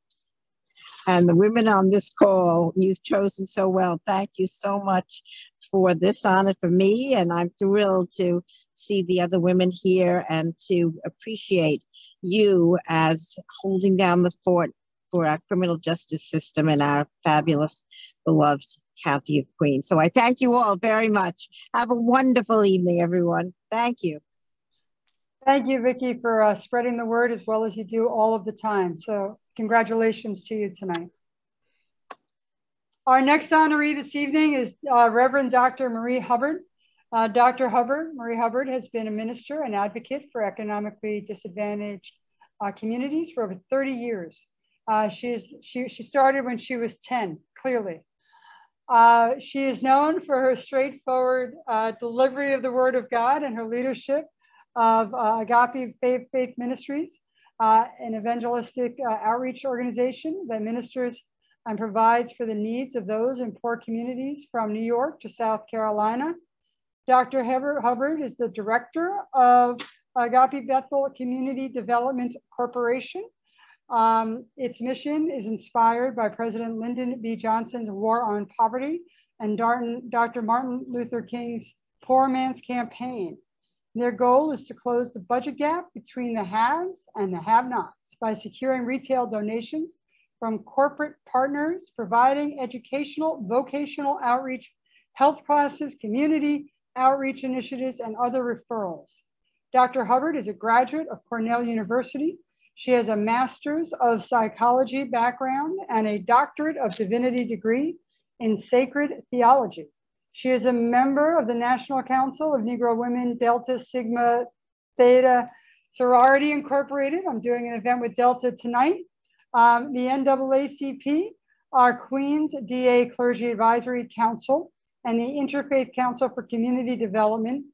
And the women on this call, you've chosen so well. Thank you so much for this honor for me. And I'm thrilled to see the other women here and to appreciate you as holding down the fort for our criminal justice system in our fabulous, beloved County of Queens. So I thank you all very much. Have a wonderful evening, everyone. Thank you. Thank you, Vicki, for spreading the word as well as you do all of the time. So congratulations to you tonight. Our next honoree this evening is Reverend Dr. Marie Hubbard. Marie Hubbard has been a minister and advocate for economically disadvantaged communities for over 30 years. She started when she was 10, clearly. She is known for her straightforward delivery of the word of God and her leadership of Agape Faith Ministries, an evangelistic outreach organization that ministers and provides for the needs of those in poor communities from New York to South Carolina. Dr. Hubbard is the director of Agape Bethel Community Development Corporation. Its mission is inspired by President Lyndon B. Johnson's War on Poverty and Dr. Martin Luther King's Poor Man's Campaign. Their goal is to close the budget gap between the haves and the have-nots by securing retail donations from corporate partners, providing educational, vocational outreach, health classes, community outreach initiatives, and other referrals. Dr. Hubbard is a graduate of Cornell University. She has a master's of psychology background and a doctorate of divinity degree in sacred theology. She is a member of the National Council of Negro Women, Delta Sigma Theta Sorority Incorporated. I'm doing an event with Delta tonight. The NAACP, our Queens DA Clergy Advisory Council, and the Interfaith Council for Community Development.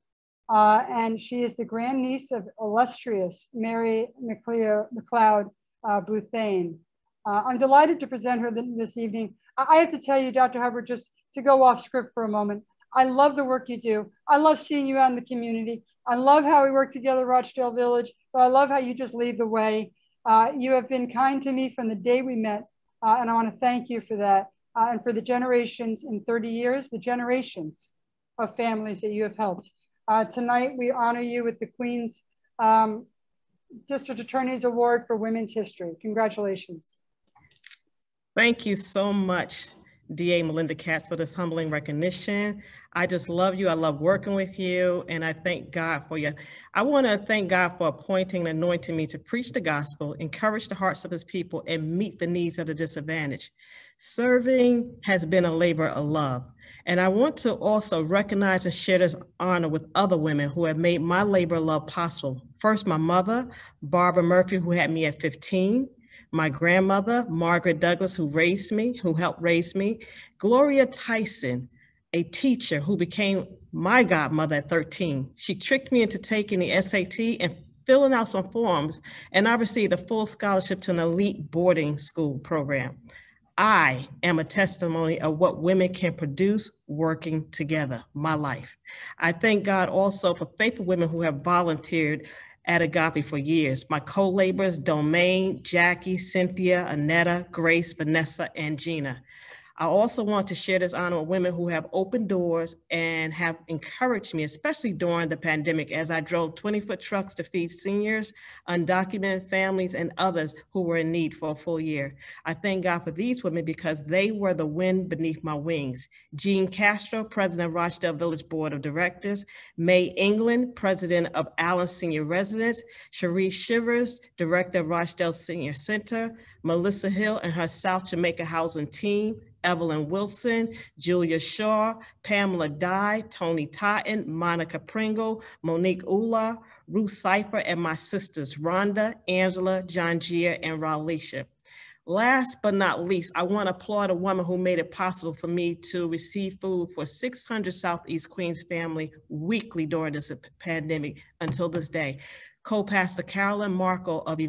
And she is the grandniece of illustrious Mary McLeod Bouthane. I'm delighted to present her this evening. I have to tell you, Dr. Hubbard, just to go off script for a moment, I love the work you do. I love seeing you out in the community. I love how we work together at Rochdale Village, but I love how you just lead the way. You have been kind to me from the day we met, and I want to thank you for that, and for the generations in 30 years, the generations of families that you have helped. Tonight, we honor you with the Queens District Attorney's Award for Women's History. Congratulations. Thank you so much, DA Melinda Katz, for this humbling recognition. I just love you. I love working with you, and I thank God for you. I want to thank God for appointing and anointing me to preach the gospel, encourage the hearts of his people, and meet the needs of the disadvantaged. Serving has been a labor of love. And I want to also recognize and share this honor with other women who have made my labor of love possible. First, my mother, Barbara Murphy, who had me at 15. My grandmother, Margaret Douglas, who helped raise me. Gloria Tyson, a teacher who became my godmother at 13. She tricked me into taking the SAT and filling out some forms, and I received a full scholarship to an elite boarding school program. I am a testimony of what women can produce working together, my life. I thank God also for faithful women who have volunteered at Agape for years. My co-laborers, Domaine, Jackie, Cynthia, Annetta, Grace, Vanessa, and Gina. I also want to share this honor with women who have opened doors and have encouraged me, especially during the pandemic, as I drove 20-foot trucks to feed seniors, undocumented families, and others who were in need for a full year. I thank God for these women because they were the wind beneath my wings. Jean Castro, President of Rochdale Village Board of Directors, May England, President of Allen Senior Residence, Cherie Shivers, Director of Rochdale Senior Center, Melissa Hill and her South Jamaica Housing Team, Evelyn Wilson, Julia Shaw, Pamela Dye, Tony Totten, Monica Pringle, Monique Ula, Ruth Cipher, and my sisters, Rhonda, Angela, John Gia, and Ralisha. Last but not least, I want to applaud a woman who made it possible for me to receive food for 600 Southeast Queens family weekly during this pandemic until this day. Co-Pastor Carolyn Markle of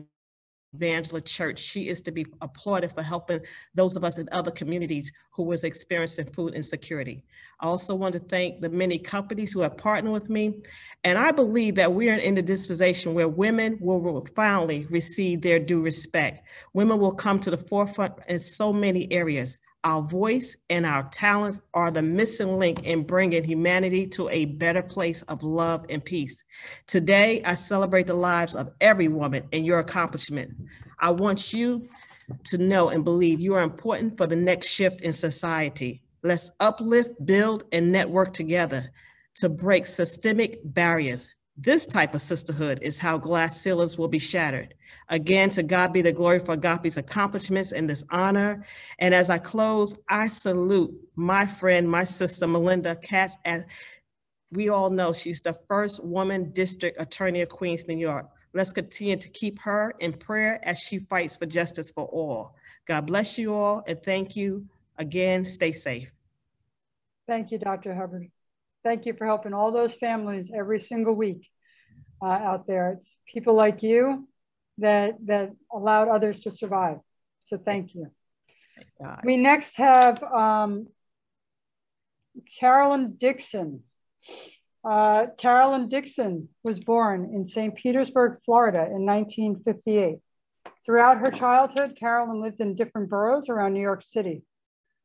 Evangela Church. She is to be applauded for helping those of us in other communities who was experiencing food insecurity. I also want to thank the many companies who have partnered with me. And I believe that we are in the dispensation where women will finally receive their due respect. Women will come to the forefront in so many areas. Our voice and our talents are the missing link in bringing humanity to a better place of love and peace. Today, I celebrate the lives of every woman and your accomplishment. I want you to know and believe you are important for the next shift in society. Let's uplift, build, and network together to break systemic barriers. This type of sisterhood is how glass ceilings will be shattered. Again, to God be the glory for Agape's accomplishments and this honor. And as I close, I salute my friend, my sister, Melinda Katz. As we all know, she's the first woman district attorney of Queens, New York. Let's continue to keep her in prayer as she fights for justice for all. God bless you all, and thank you again. Stay safe. Thank you, Dr. Hubbard. Thank you for helping all those families every single week out there. It's people like you that allowed others to survive. So thank you. Thank we next have Carolyn Dixon. Carolyn Dixon was born in St. Petersburg, Florida in 1958. Throughout her childhood, Carolyn lived in different boroughs around New York City,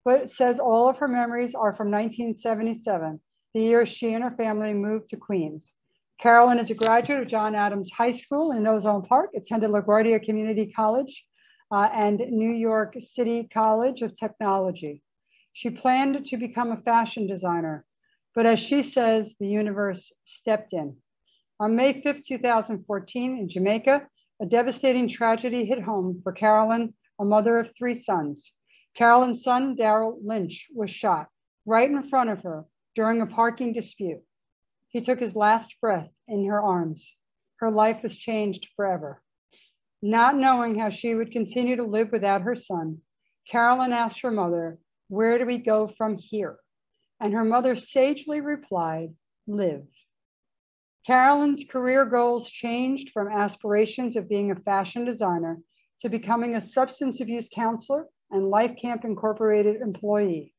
but it says all of her memories are from 1977, the year she and her family moved to Queens. Carolyn is a graduate of John Adams High School in Ozone Park, attended LaGuardia Community College and New York City College of Technology. She planned to become a fashion designer, but as she says, the universe stepped in. On May 5th, 2014 in Jamaica, a devastating tragedy hit home for Carolyn, a mother of 3 sons. Carolyn's son, Daryl Lynch, was shot right in front of her during a parking dispute. He took his last breath in her arms. Her life was changed forever. Not knowing how she would continue to live without her son, Carolyn asked her mother, "Where do we go from here?" And her mother sagely replied, "Live." Carolyn's career goals changed from aspirations of being a fashion designer to becoming a substance abuse counselor and Life Camp Incorporated employee.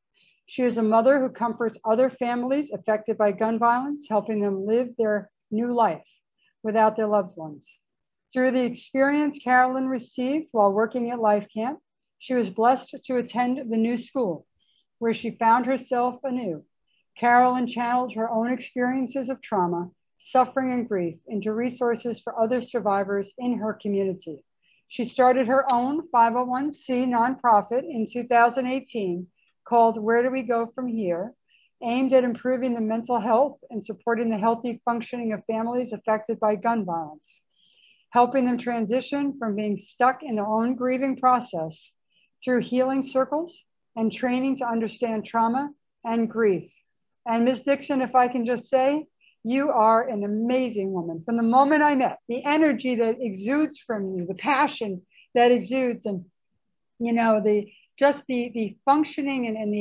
She is a mother who comforts other families affected by gun violence, helping them live their new life without their loved ones. Through the experience Carolyn received while working at Life Camp, she was blessed to attend the new school, where she found herself anew. Carolyn channeled her own experiences of trauma, suffering, and grief into resources for other survivors in her community. She started her own 501c nonprofit in 2018 called Where Do We Go From Here, aimed at improving the mental health and supporting the healthy functioning of families affected by gun violence, helping them transition from being stuck in their own grieving process through healing circles and training to understand trauma and grief. And Ms. Dixon, if I can just say, you are an amazing woman. From the moment I met, the energy that exudes from you, the passion that exudes, and you know, the functioning and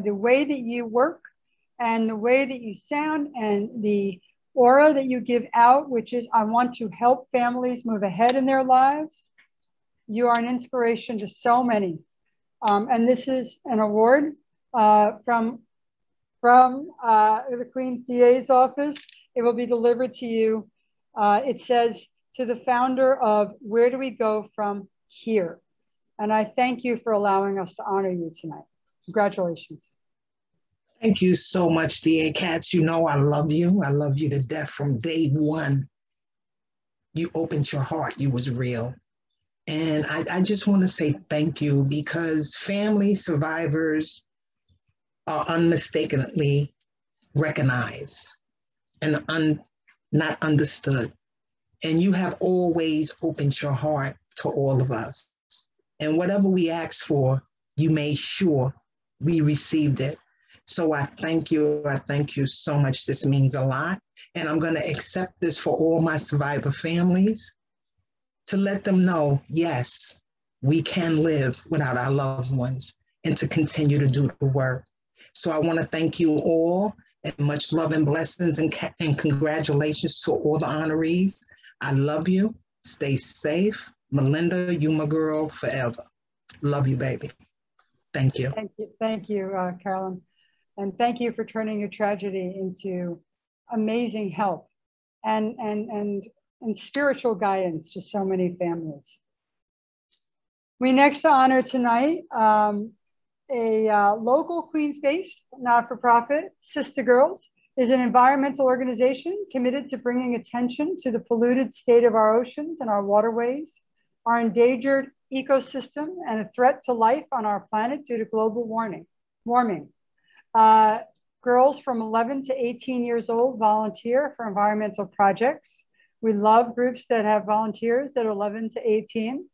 the way that you work and the way that you sound and the aura that you give out, which is, I want to help families move ahead in their lives. You are an inspiration to so many. And this is an award from the Queen's DA's office. It will be delivered to you. It says, to the founder of Where Do We Go From Here? And I thank you for allowing us to honor you tonight. Congratulations. Thank you so much, DA Katz. You know I love you. I love you to death from day one. You opened your heart. You was real. And I just want to say thank you, because family survivors are unmistakably recognized and not understood. And you have always opened your heart to all of us. And whatever we asked for, you made sure we received it. So I thank you. I thank you so much. This means a lot. And I'm going to accept this for all my survivor families, to let them know, yes, we can live without our loved ones, and to continue to do the work. So I want to thank you all, and much love and blessings and congratulations to all the honorees. I love you. Stay safe. Melinda, you my girl forever. Love you, baby. Thank you. Thank you, Carolyn. And thank you for turning your tragedy into amazing help and spiritual guidance to so many families. We next honor tonight a local Queens-based not-for-profit, Sister Girls, is an environmental organization committed to bringing attention to the polluted state of our oceans and our waterways, our endangered ecosystem, and a threat to life on our planet due to global warming. Girls from 11 to 18 years old volunteer for environmental projects. We love groups that have volunteers that are 11 to 18,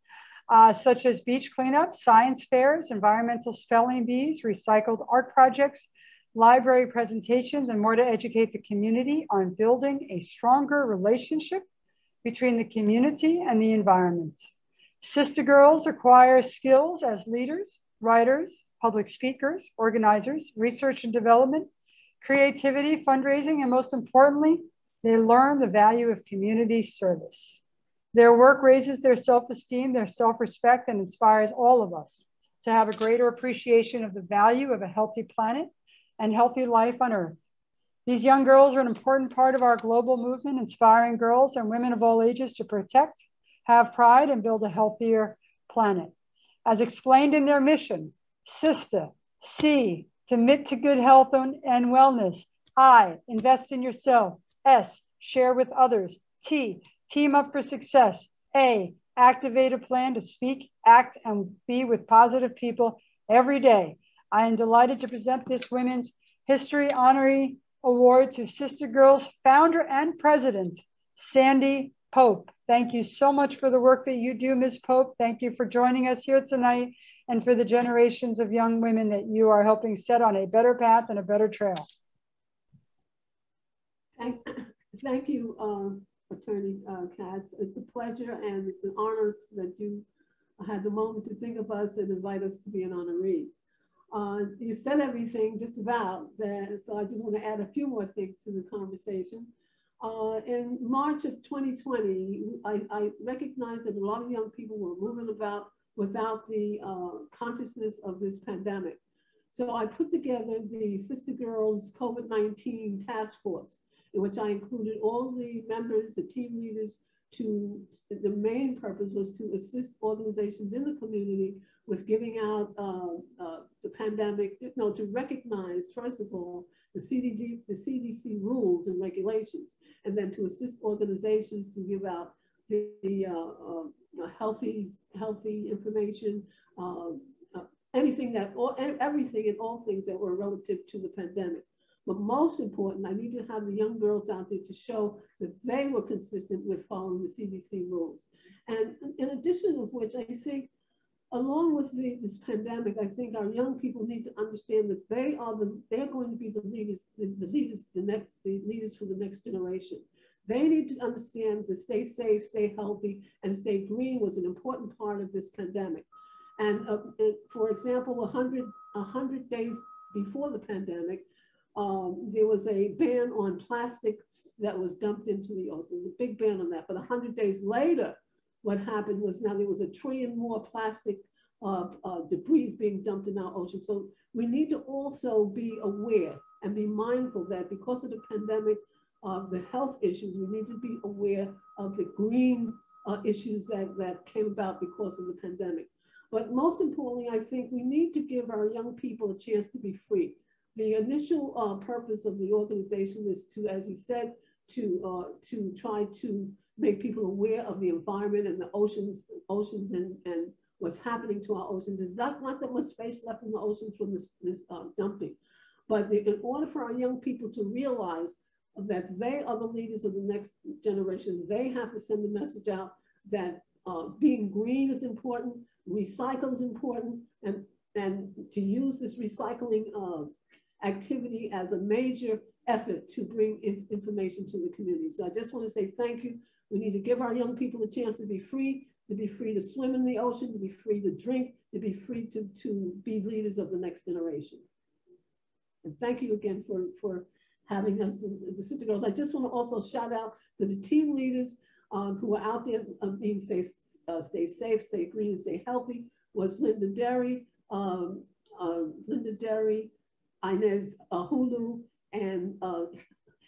such as beach cleanups, science fairs, environmental spelling bees, recycled art projects, library presentations, and more to educate the community on building a stronger relationship between the community and the environment. Sister Girls acquire skills as leaders, writers, public speakers, organizers, research and development, creativity, fundraising, and most importantly, they learn the value of community service. Their work raises their self-esteem, their self-respect, and inspires all of us to have a greater appreciation of the value of a healthy planet and healthy life on Earth. These young girls are an important part of our global movement, inspiring girls and women of all ages to protect, have pride, and build a healthier planet. As explained in their mission, Sister, C, commit to good health and wellness. I, invest in yourself. S, share with others. T, team up for success. A, activate a plan to speak, act, and be with positive people every day. I am delighted to present this Women's History Honoree Award to Sister Girls founder and president, Sandy Pope. Thank you so much for the work that you do, Ms. Pope. Thank you for joining us here tonight and for the generations of young women that you are helping set on a better path and a better trail. And thank you, Attorney Katz. It's a pleasure and it's an honor that you had the moment to think of us and invite us to be an honoree. You said everything just about that, so I just want to add a few more things to the conversation. In March of 2020, I recognized that a lot of young people were moving about without the consciousness of this pandemic. So I put together the Sister Girls COVID-19 Task Force, in which I included all the members, the team leaders, the main purpose was to assist organizations in the community with giving out the pandemic, to recognize, first of all, the CDC rules and regulations, and then to assist organizations to give out the healthy information, everything and all things that were relative to the pandemic. But most important, I need to have the young girls out there to show that they were consistent with following the CDC rules. And in addition of which, I think, along with this pandemic, I think our young people need to understand that they're going to be the leaders for the next generation. They need to understand to stay safe, stay healthy, and stay green was an important part of this pandemic. And for example, 100 days before the pandemic, there was a ban on plastics that was dumped into the ocean. There was a big ban on that. But 100 days later, what happened was now there was 1 trillion more plastic debris being dumped in our ocean. So we need to also be aware and be mindful that because of the pandemic, the health issues, we need to be aware of the green issues that came about because of the pandemic. But most importantly, I think we need to give our young people a chance to be free. The initial purpose of the organization is to, as you said, to try to make people aware of the environment and the oceans and what's happening to our oceans. There's not that much space left in the oceans from this dumping. But in order for our young people to realize that they are the leaders of the next generation, they have to send the message out that being green is important, recycle is important, and to use this recycling activity as a major effort to bring information to the community. So I just want to say thank you. We need to give our young people a chance to be free to swim in the ocean, to be free to drink, to be free to be leaders of the next generation. And thank you again for having us, the Sister Girls. I just want to also shout out to the team leaders who are out there being stay safe, stay green, and stay healthy. Was Linda Derry, Inez Hulu, and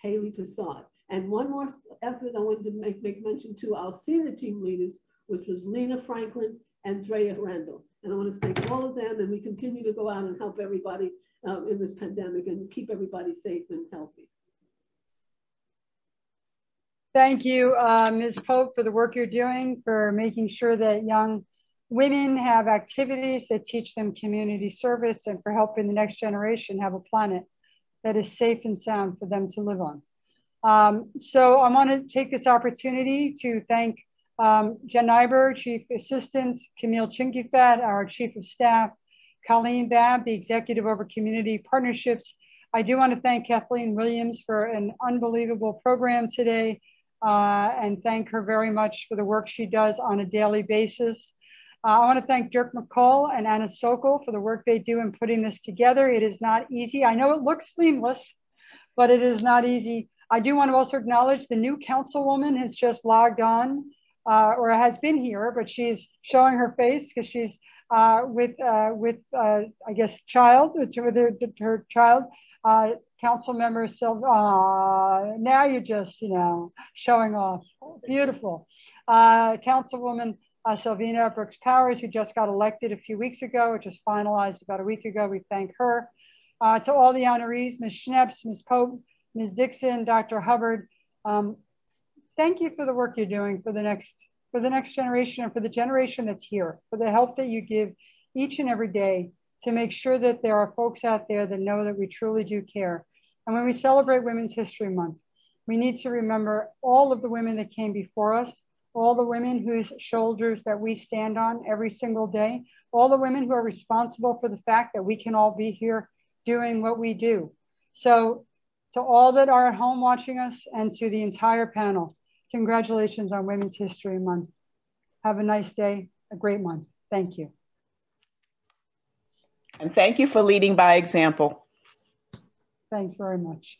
Haley Prasad. And one more effort I wanted to make mention to our senior team leaders, which was Lena Franklin and Drea Randall. And I want to thank all of them, and we continue to go out and help everybody in this pandemic and keep everybody safe and healthy. Thank you, Ms. Pope, for the work you're doing, for making sure that young women have activities that teach them community service, and for helping the next generation have a planet that is safe and sound for them to live on. So I want to take this opportunity to thank Jen Nyber, Chief Assistant, Camille Chinkifat, our Chief of Staff, Colleen Babb, the Executive over Community Partnerships. I do want to thank Kathleen Williams for an unbelievable program today, and thank her very much for the work she does on a daily basis. I want to thank Dirk McCall and Anna Sokol for the work they do in putting this together. It is not easy. I know it looks seamless, but it is not easy. I do want to also acknowledge the new councilwoman has just logged on, or has been here, but she's showing her face because she's with I guess, with her child, council member Sylvia. Now you're just, showing off. Beautiful. Councilwoman Sylvina Brooks Powers, who just got elected a few weeks ago, which was finalized about a week ago. We thank her. To all the honorees, Ms. Schneps, Ms. Pope, Ms. Dixon, Dr. Hubbard, thank you for the work you're doing for the next generation and for the generation that's here, for the help that you give each and every day to make sure that there are folks out there that know that we truly do care. And when we celebrate Women's History Month, we need to remember all of the women that came before us, all the women whose shoulders that we stand on every single day, all the women who are responsible for the fact that we can all be here doing what we do. So To all that are at home watching us and to the entire panel, congratulations on Women's History Month. Have a nice day, a great month. Thank you. And thank you for leading by example. Thanks very much.